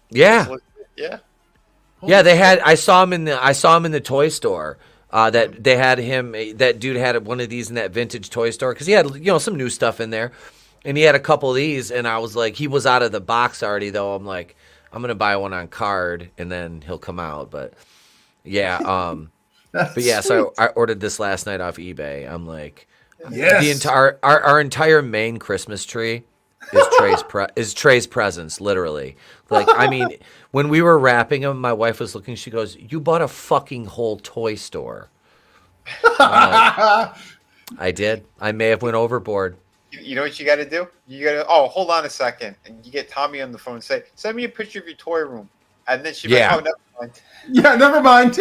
Yeah. Yeah. They had. I saw him in the toy store. That they had him. That dude had one of these in that vintage toy store because he had some new stuff in there, and he had a couple of these. And I was like, he was out of the box already though. I'm like, I'm gonna buy one on card and then he'll come out. But yeah, So I ordered this last night off eBay. I'm like, Yes. The entire our entire main Christmas tree is Trey's presents, literally. Like, I mean, when we were wrapping them, my wife was looking. She goes, "You bought a fucking whole toy store." I did. I may have went overboard. You know what you got to do? You got to. Oh, hold on a second. And you get Tommy on the phone and say, "Send me a picture of your toy room." And then she Yeah. never mind. Yeah, never mind.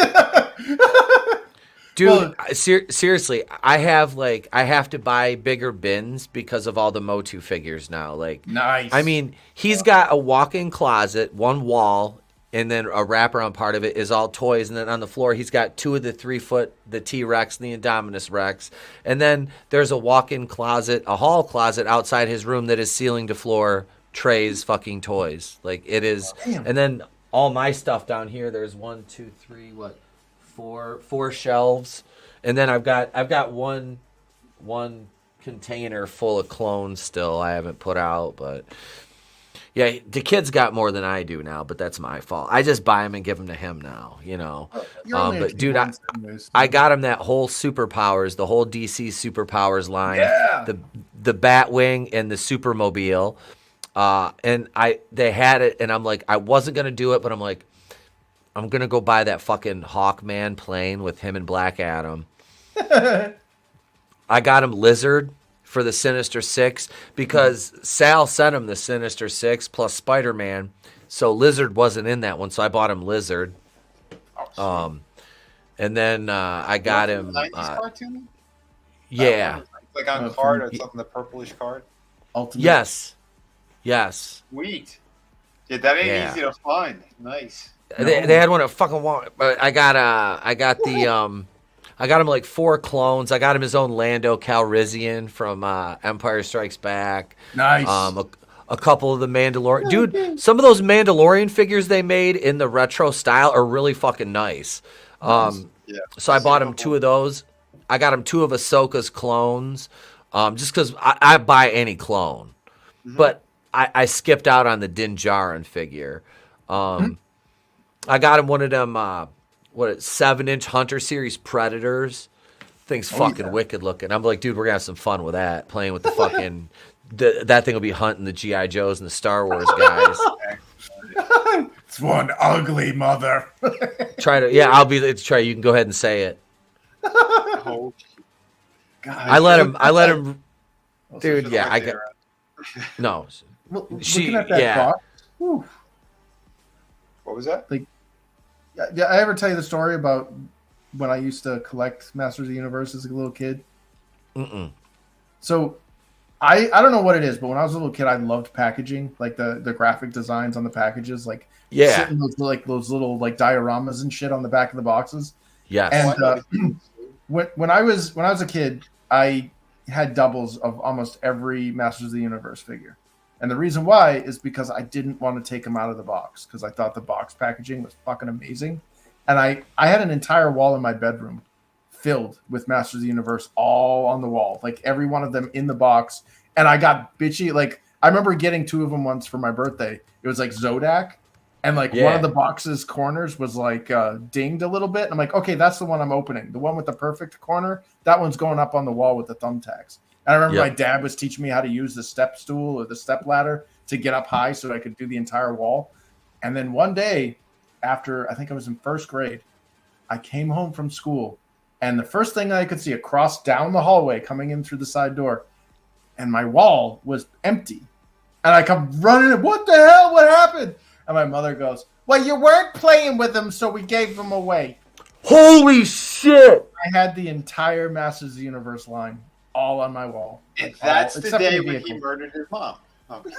Dude, seriously, I have to buy bigger bins because of all the Motu figures now. Like, nice. I mean, he's got a walk-in closet, one wall, and then a wraparound part of it is all toys. And then on the floor, he's got 2 of the 3-foot, the T-Rex and the Indominus Rex. And then there's a walk-in closet, a hall closet outside his room that is ceiling to floor Trey's fucking toys. Like, it is. Damn. And then all my stuff down here, there's 4 shelves, and then I've got one container full of clones still I haven't put out. But yeah, the kid's got more than I do now, but that's my fault. I just buy them and give them to him now, you know. But dude, I got him that whole Superpowers, the whole DC Superpowers line, the Batwing and the Supermobile, and they had it, and I'm like, I wasn't gonna do it, but I'm like, I'm going to go buy that fucking Hawkman plane with him and Black Adam. I got him Lizard for the Sinister Six because Sal sent him the Sinister Six plus Spider-Man. So Lizard wasn't in that one, so I bought him Lizard. And then I got him... 90s cartoon? Yeah. Like on card or something, the purplish card? Ultimate. Yes. Sweet. Yeah, that ain't easy to find. Nice. They had one at fucking Walmart. But I got him like 4 clones. I got him his own Lando Calrissian from Empire Strikes Back. Nice. A couple of the Mandalorian. Dude, some of those Mandalorian figures they made in the retro style are really fucking nice. So I bought him 2 of those. I got him 2 of Ahsoka's clones, just because I buy any clone. But I skipped out on the Din Djarin figure. I got him one of them, 7-inch Hunter Series Predators. Thing's fucking wicked looking. I'm like, dude, we're gonna have some fun with that. Playing with the fucking, that thing will be hunting the G.I. Joes and the Star Wars guys. It's one ugly mother. I'll be try. You can go ahead and say it. Oh, God, I let him. Dude, yeah, I got. No, looking at that box. Whew. What was that? Like, yeah, I ever tell you the story about when I used to collect Masters of the Universe as a little kid? So, I don't know what it is, but when I was a little kid, I loved packaging, like the graphic designs on the packages, like sitting those little like dioramas and shit on the back of the boxes. Yes. And when I was a kid, I had doubles of almost every Masters of the Universe figure. And the reason why is because I didn't want to take them out of the box because I thought the box packaging was fucking amazing. And I had an entire wall in my bedroom filled with Masters of the Universe all on the wall, like every one of them in the box. And I got bitchy. Like, I remember getting 2 of them once for my birthday. It was like Zodak. And like one of the box's corners was like dinged a little bit. I'm like, okay, that's the one I'm opening. The one with the perfect corner, that one's going up on the wall with the thumbtacks. And I remember my dad was teaching me how to use the step stool or the step ladder to get up high so I could do the entire wall. And then one day, after I think I was in 1st grade, I came home from school, and the first thing I could see across down the hallway coming in through the side door, and my wall was empty. And I come running in, what the hell? What happened? And my mother goes, well, you weren't playing with them, so we gave them away. Holy shit! I had the entire Masters of the Universe line all on my wall. Like, that's the day when he murdered his mom. Okay.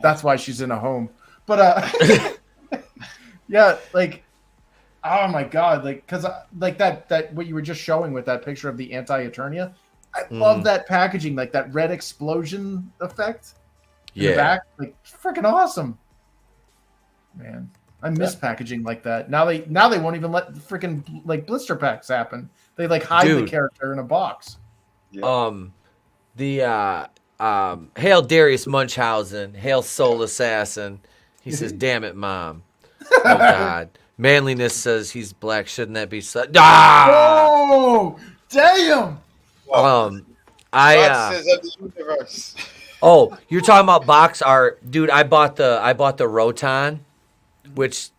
That's why she's in a home. But yeah, like, oh my god, like, because like that what you were just showing with that picture of the Anti-Eternia, I love that packaging, like that red explosion effect in the back, like freaking awesome, man. I miss packaging like that. Now they won't even let freaking like blister packs happen. They like hide the character in a box. Hail Darius Munchausen, hail Soul Assassin. He says, "Damn it, Mom." Oh God. Manliness says he's black. Shouldn't that be so? Oh, damn. Boxes of the universe. Oh, you're talking about box art, dude. I bought the Roton, which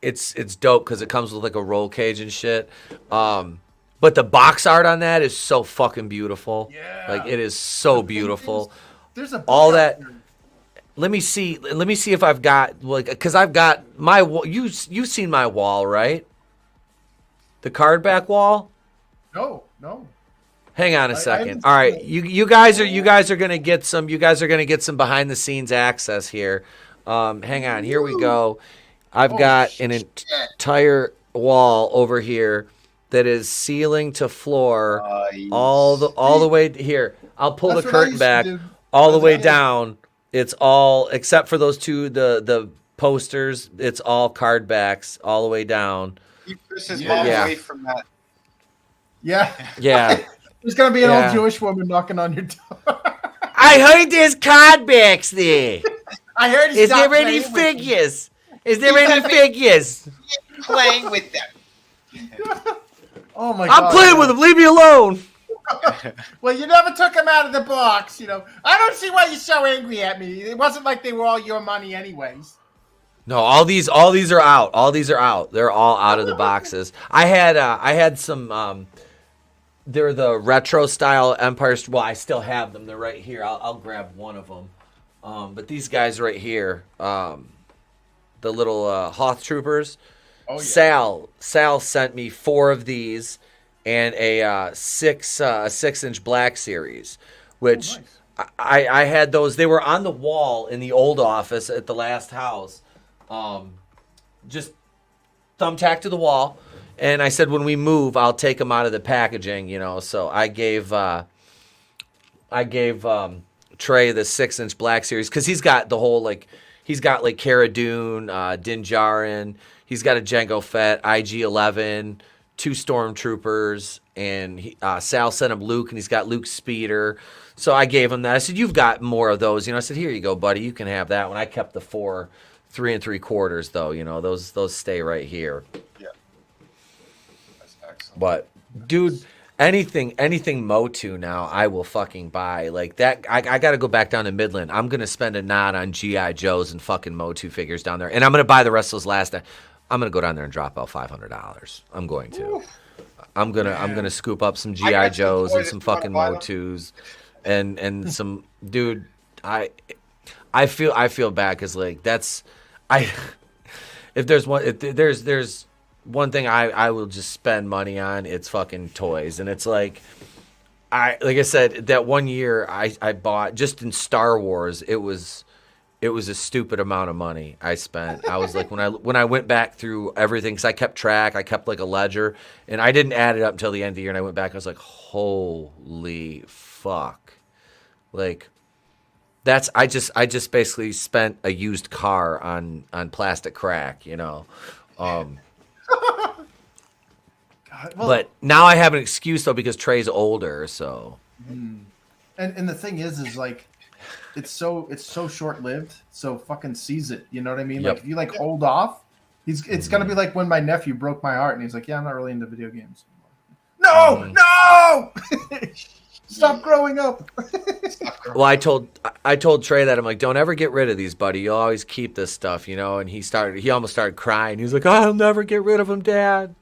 it's dope because it comes with like a roll cage and shit. But the box art on that is so fucking beautiful. Yeah. Like it is so beautiful. There's a all that. Let me see if I've got like because I've got my you've seen my wall, right? The card back wall? No. Hang on a second. All right, you guys are gonna get some behind the scenes access here. Hang on, here we go. I've got an entire wall over here that is ceiling to floor, all the way here. I'll pull the curtain back all the way down. It's all except for those two, the posters. It's all card backs all the way down. Keep Chris's mom away from that. Yeah. There's gonna be an old Jewish woman knocking on your door. I heard there's card backs there. I heard. Is there any figures? Is there any figures? Playing with them. Oh my God! I'm playing with them. Leave me alone. Well, you never took them out of the box, I don't see why you're so angry at me. It wasn't like they were all your money, anyways. No, all these are out. All these are out. They're all out of the boxes. I had some. They're the retro style Empire. Well, I still have them. They're right here. I'll grab one of them. But these guys right here, the little Hoth troopers. Oh, yeah. Sal sent me 4 of these and a 6-inch Black Series, which I had those. They were on the wall in the old office at the last house. Just thumbtacked to the wall. And I said, when we move, I'll take them out of the packaging, So I gave Trey the 6-inch Black Series because he's got the whole he's got Cara Dune, Din Djarin, he's got a Jango Fett, IG-11, 2 Stormtroopers, and Sal sent him Luke, and he's got Luke's speeder. So I gave him that. I said, you've got more of those, I said, here you go, buddy, you can have that one. I kept the 4 3 3/4 though, those stay right here. Yeah. Excellent. But dude, anything Motu now, I will fucking buy. Like that, I got to go back down to Midland. I'm gonna spend a knot on GI Joes and fucking Motu figures down there, and I'm gonna buy the rest of those last. I'm gonna go down there and drop out $500. I'm going to. Oof. I'm gonna scoop up some GI Joes and some fucking Motus, and some dude. I feel bad because if there's one thing I will just spend money on, it's fucking toys. And it's like I said, that one year I bought just in Star Wars, it was a stupid amount of money I spent. I was like, when I went back through everything, because I kept track, I kept like a ledger, and I didn't add it up until the end of the year, and I went back, I was like, holy fuck. Like that's I just basically spent a used car on plastic crack, God, but now I have an excuse though because Trey's older, so. And the thing is like, it's so short lived. So fucking seize it. You know what I mean? Yep. Like if you hold off, it's gonna be like when my nephew broke my heart and he's like, yeah, I'm not really into video games anymore. No. Stop growing up. Well, I told Trey that I'm like, don't ever get rid of these, buddy. You'll always keep this stuff, and he almost started crying. He was like, I'll never get rid of them, Dad.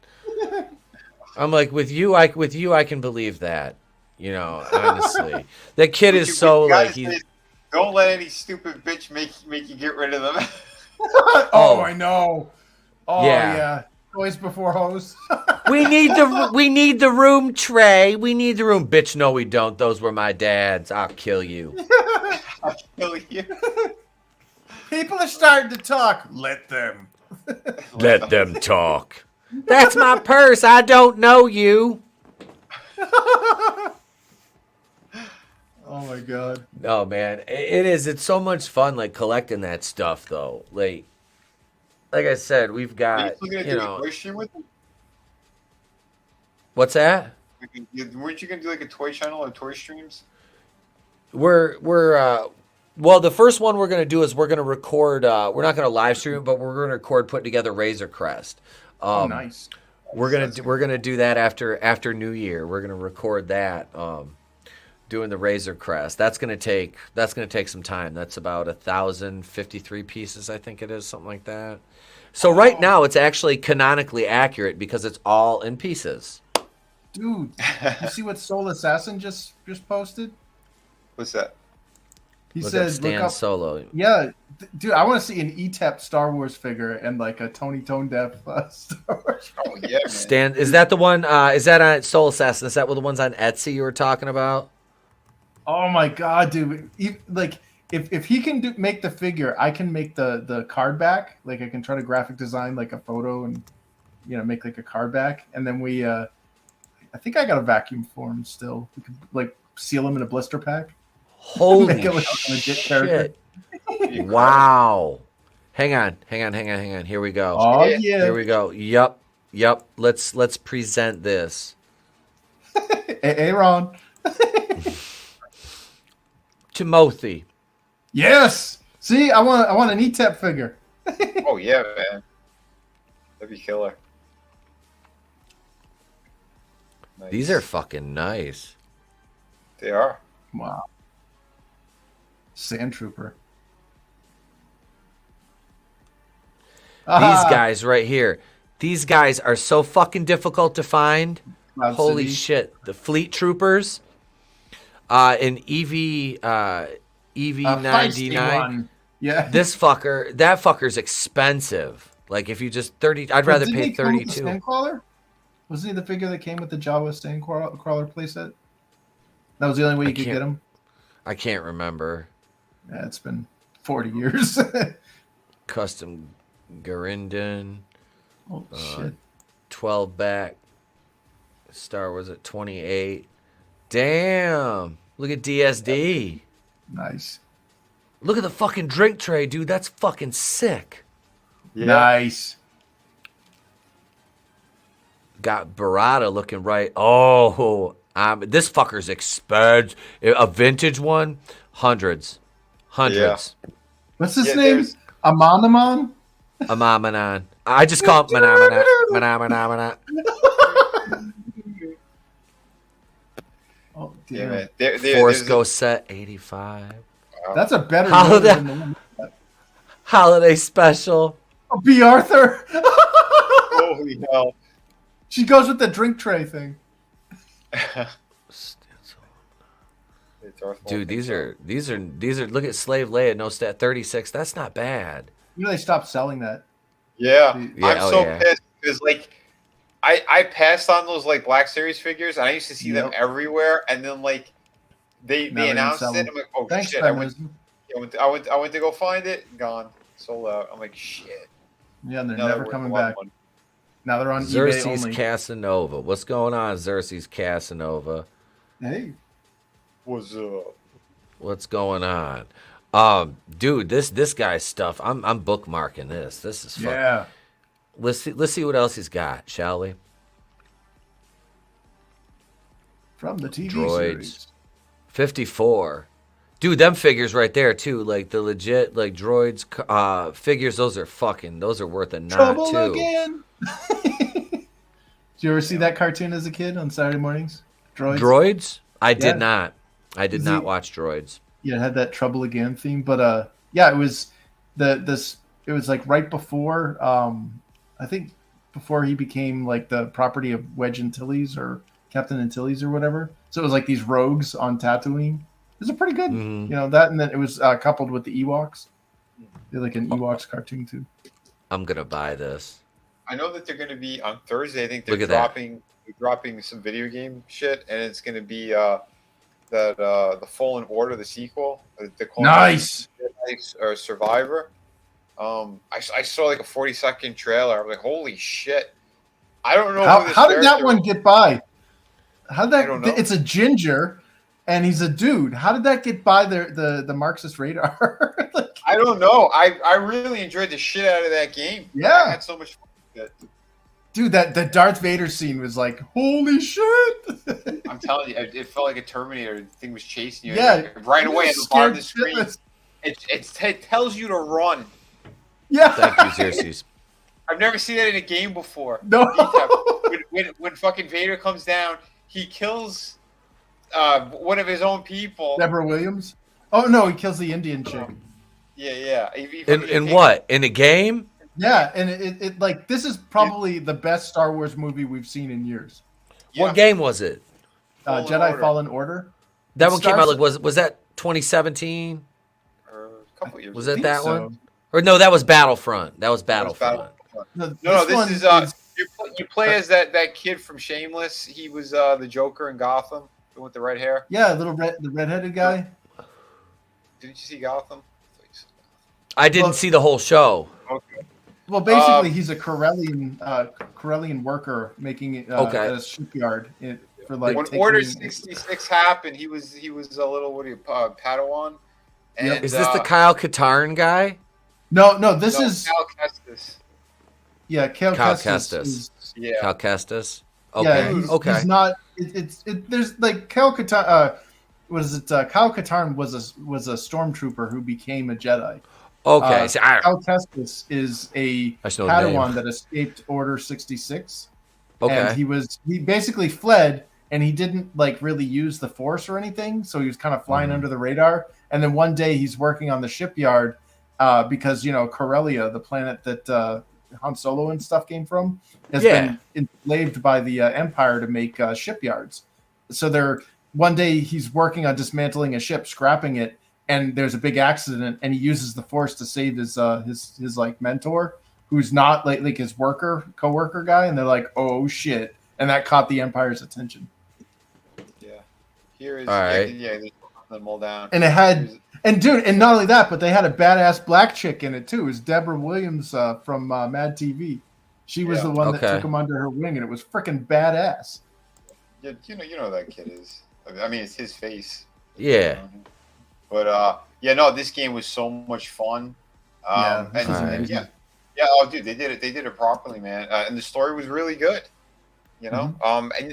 I'm like, with you I can believe that, honestly. That kid is so don't let any stupid bitch make you get rid of them. Oh, I know. Oh yeah. Toys before hose. We need the room, Trey. We need the room. Bitch, no we don't. Those were my dad's. I'll kill you. I'll kill you. People are starting to talk. Let them. Let them talk. That's my purse. I don't know you. Oh my God. No, man. It is. It's so much fun, collecting that stuff, though. Like I said, we've got, a toy stream with them? What's that? Weren't you gonna do a toy channel or toy streams? We're well, the first one we're gonna do is we're gonna record. We're not gonna live stream it, but we're gonna record putting together Razor Crest. Nice. We're gonna do that after New Year. We're gonna record that. Doing the Razor Crest. That's gonna take some time. That's about 1,053 pieces, I think it is, something like that. So right now it's actually canonically accurate because it's all in pieces. Dude, you see what Soul Assassin just posted? What's that? He Look said, up Stan look up, Solo. Yeah, dude, I want to see an ETEP Star Wars figure and like a ToneDef Star Wars. Oh yeah, man. Stan, is that the one? Is that on Soul Assassin? Is that one of the ones on Etsy you were talking about? Oh my god, dude! Like, if he can make the figure, I can make the card back. Like, I can try to graphic design like a photo and make like a card back, and then we. I think I got a vacuum for him still. We could like seal him in a blister pack. Holy make it like a legit character. shit! Wow. Hang on. Here we go. Oh yeah. Here we go. Yup. Let's present this. Hey, Ron. Timothy. Yes. See, I want an ETEP figure. Oh yeah, man. That'd be killer. Nice. These are fucking nice. They are. Wow. Sand Trooper. These guys right here. These guys are so fucking difficult to find. Cloud Holy City. shit. The Fleet Troopers. In EV 99. Yeah. That fucker's expensive. Like if you just 30, I'd rather Didn't pay he come with the 32. Sandcrawler? Wasn't he the figure that came with the Jawa Sandcrawler playset? That was the only way you could get him? I can't remember. Yeah, it's been 40 years. Custom Garindon. Oh, shit. 12 back. Star Wars at 28. Damn. Look at DSD. Nice. Look at the fucking drink tray, dude. That's fucking sick. Yeah. Nice. Got Barada looking right. Oh, this fucker's expensive. A vintage one, hundreds. Yeah. What's his name? Amanaman? Amamanan. I just call him Manamana. Oh, Yeah, damn. man. Force Ghost set 85. That's a better Holiday, than the one. holiday special. Oh, B. Arthur. Holy hell. She goes with the drink tray thing. Dude, these are look at Slave Leia, no stat 36. That's not bad. You know they stopped selling that. Yeah. Yeah, I'm oh, so yeah. pissed because like I passed on those like Black Series figures and I used to see them everywhere and then like they Now they don't announced sell it. them. I'm like, oh Thanks, shit. feminism. I went to go find it, gone. Sold out. I'm like, shit. Yeah, and they're Now never worth coming a lot of back. money. Now they're on eBay Xerxes only. Casanova. What's going on, Xerxes Casanova? Hey. What's up? What's going on? Dude, this guy's stuff. I'm bookmarking this. This is fun. Yeah. Let's see what else he's got, shall we? From the TV Droids. series. 54. Dude, them figures right there too, like the legit like droids figures, those are worth a knot Trouble too. again. Did you ever see that cartoon as a kid on Saturday mornings? Droids? I Yeah. did not. I did Is not he- watch Droids. Yeah, it had that Trouble Again theme, but yeah, it was it was like right before I think before he became like the property of Wedge Antilles or Captain Antilles or whatever. So it was like these rogues on Tatooine. It was a pretty good, that, and then it was coupled with the Ewoks. They're like an Ewoks cartoon too. I'm gonna buy this. I know that they're going to be on Thursday. I think they're Look at that. dropping some video game shit, and it's going to be the Fallen Order, the sequel. They're calling Nice. it or Survivor. I saw like a 40-second trailer. I'm like, holy shit! I don't know How did that one get by? How did I don't know. that? It's a ginger, and he's a dude. How did that get by the Marxist radar? I don't know. I really enjoyed the shit out of that game. Yeah. I had so much fun with it. Dude, the Darth Vader scene was like, holy shit! I'm telling you, it felt like a Terminator. The thing was chasing you. Yeah. Right away at the bottom of the Scared screen. shitless. It tells you to run. Yeah. Thank you, Xerxes. I've never seen that in a game before. No. When fucking Vader comes down, he kills one of his own people. Deborah Williams. Oh no, he kills the Indian chick. Yeah. In what? In a game? Yeah, and it like this is probably the best Star Wars movie we've seen in years. What game was it? Jedi Fallen Order. That one came out like was that 2017? Or a couple years. Was that one? Or no, that was Battlefront. That was Battlefront. No, this is you play as that kid from Shameless. He was the Joker in Gotham, the one with the red hair. Yeah, the redheaded guy. Didn't you see Gotham? I didn't see the whole show. Okay. Well, basically, he's a Corellian worker making it at a shipyard for like. When Order 66 happened, he was a little Padawan. And, is this the Kyle Katarn guy? No, this is Cal Kestis. Yeah, Cal Kestis. Cal Kestis. Okay. Yeah, okay. He's not. There's like Cal Katarn. Kyle Katarn was a stormtrooper who became a Jedi. Okay. Cal Kestis is a Padawan that escaped Order 66. Okay. And he basically fled, and he didn't like really use the Force or anything, so he was kind of flying under the radar. And then one day he's working on the shipyard because Corellia, the planet that Han Solo and stuff came from, has been enslaved by the Empire to make shipyards. So one day he's working on dismantling a ship, scrapping it, and there's a big accident, and he uses the Force to save his like mentor, who's not like his coworker guy, and they're like, oh shit, and that caught the Empire's attention. Yeah, here is all right. Yeah, they put them all down. And it had, and not only that, but they had a badass black chick in it too. It was Deborah Williams from Mad TV. She was the one that took him under her wing, and it was freaking badass. Yeah, you know that kid is. I mean, it's his face. Yeah. But this game was so much fun. Oh, dude, they did it properly, man. And the story was really good. And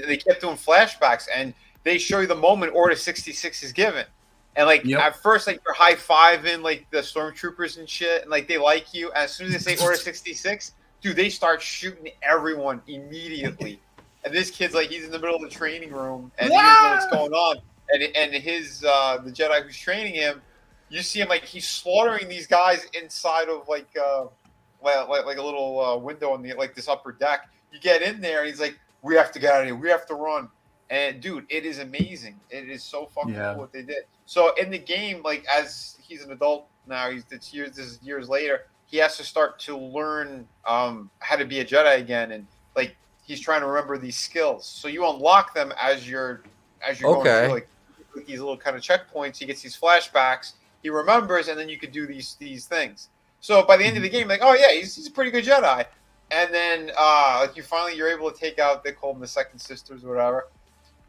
they kept doing flashbacks, and they show you the moment Order 66 is given. And at first, like you're high-fiving like the stormtroopers and shit, and like they like you. As soon as they say Order 66, dude, they start shooting everyone immediately. And this kid's like, he's in the middle of the training room, and he doesn't know what's going on. And his the Jedi who's training him, you see him like he's slaughtering these guys inside of like a little window on the this upper deck. You get in there, and he's like, "We have to get out of here. We have to run." And dude, it is amazing. It is so fucking cool what they did. So in the game, like as he's an adult now, this is years later. He has to start to learn how to be a Jedi again, and like he's trying to remember these skills. So you unlock them as you're going through like these little kind of checkpoints. He gets these flashbacks. He remembers, and then you could do these things. So by the end of the game, like, oh yeah, he's a pretty good Jedi. And then you're able to take out, they call them the Second Sisters or whatever.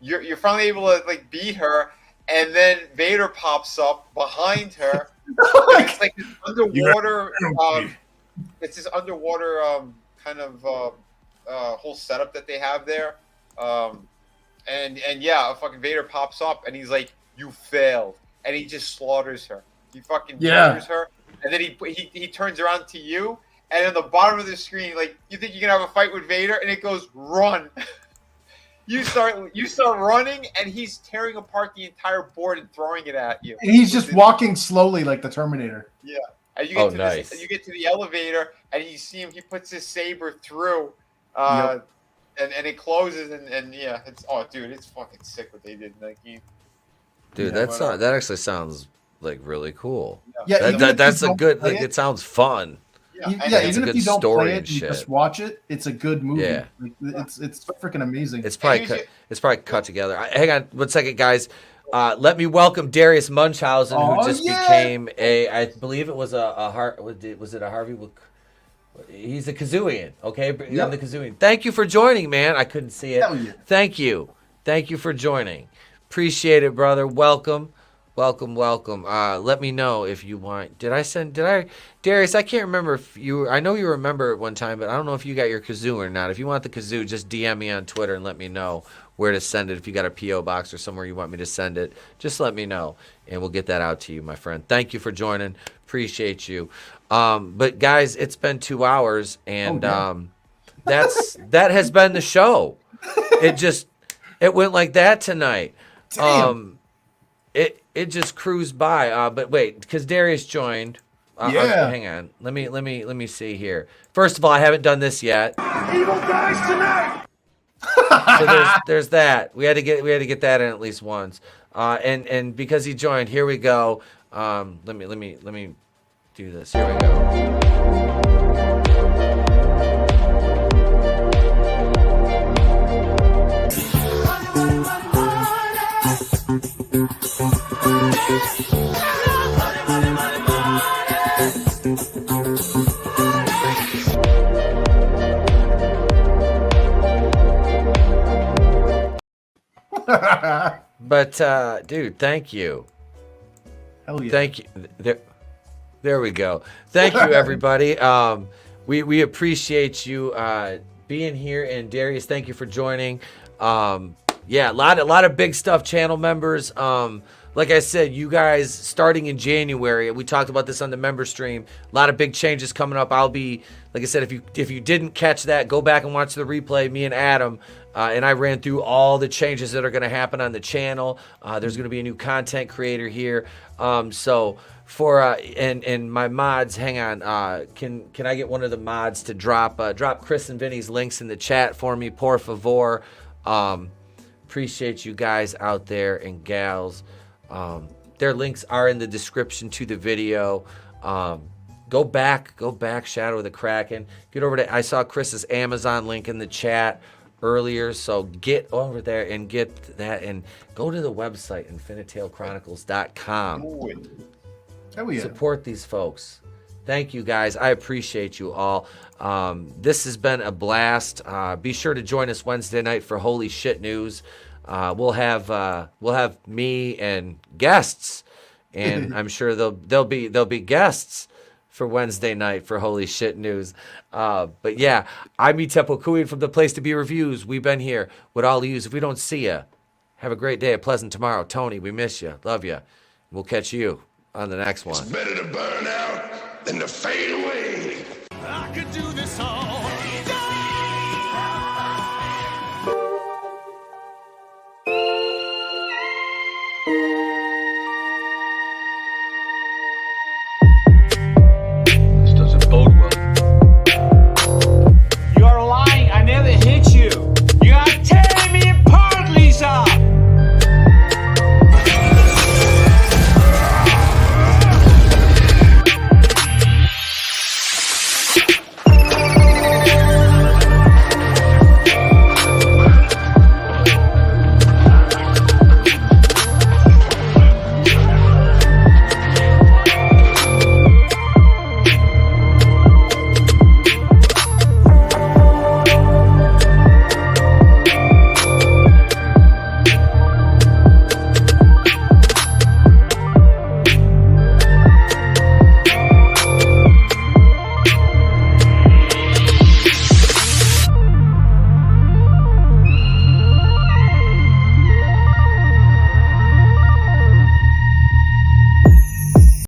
You're finally able to like beat her, and then Vader pops up behind her. It's like this underwater. It's this underwater kind of whole setup that they have there. And fucking Vader pops up, and he's like, "You failed," and he just slaughters her. He fucking murders her, and then he turns around to you, and on the bottom of the screen, like you think you can have a fight with Vader, and it goes run. You start running, and he's tearing apart the entire board and throwing it at you. And he's just walking slowly like the Terminator. Yeah. And you get you get to the elevator, and you see him. He puts his saber through, and it closes, and it's dude, it's fucking sick what they did in that game. Dude, that actually sounds like really cool. Yeah, that's a good. Like, it sounds fun. Even if you don't play it, you just watch it. It's a good movie. Yeah. It's freaking amazing. It's probably cut together. Hang on 1 second, guys. Let me welcome Darius Munchausen, who just became I believe it was was it a Harvey? He's a Kazuian. Okay, I'm the Kazuian. Thank you for joining, man. I couldn't see it. Thank you for joining. Appreciate it, brother. Welcome. Let me know if you want. Darius, I can't remember if you. I know you remember it one time, but I don't know if you got your kazoo or not. If you want the kazoo, just DM me on Twitter and let me know where to send it. If you got a PO box or somewhere you want me to send it, just let me know and we'll get that out to you, my friend. Thank you for joining. Appreciate you. But guys, it's been 2 hours, and that has been the show. It went like that tonight. It just cruised by. But wait, because Darius joined. Hang on. Let me see here. First of all, I haven't done this yet. Evil dies tonight. So there's that. We had to get that in at least once. And because he joined, here we go. Let me do this. Here we go. But dude, thank you. Hell yeah. Thank you. There we go. Thank you, everybody. We appreciate you being here, and Darius, thank you for joining. Yeah, a lot of big stuff, channel members. Like I said, you guys starting in January, we talked about this on the member stream. A lot of big changes coming up. I'll be, like I said, if you didn't catch that, go back and watch the replay. Me and Adam and I ran through all the changes that are going to happen on the channel. There's going to be a new content creator here. So for and my mods, hang on. Can I get one of the mods to drop Chris and Vinny's links in the chat for me, por favor? Appreciate you guys out there and gals. Their links are in the description to the video. Go back, Shadow of the Kraken. Get over to, I saw Chris's Amazon link in the chat earlier, so get over there and get that, and go to the website, InfinitaleChronicles.com. Oh, yeah. Support these folks. Thank you, guys. I appreciate you all. This has been a blast. Be sure to join us Wednesday night for Holy Shit News. We'll have me and guests, and I'm sure there'll be guests for Wednesday night for Holy Shit News. But yeah, I'm Tepo Kuin from the Place to Be Reviews. We've been here with all of you. If we don't see you, have a great day, a pleasant tomorrow. Tony, we miss you, love you. We'll catch you on the next one. It's better to burn out than to fade away.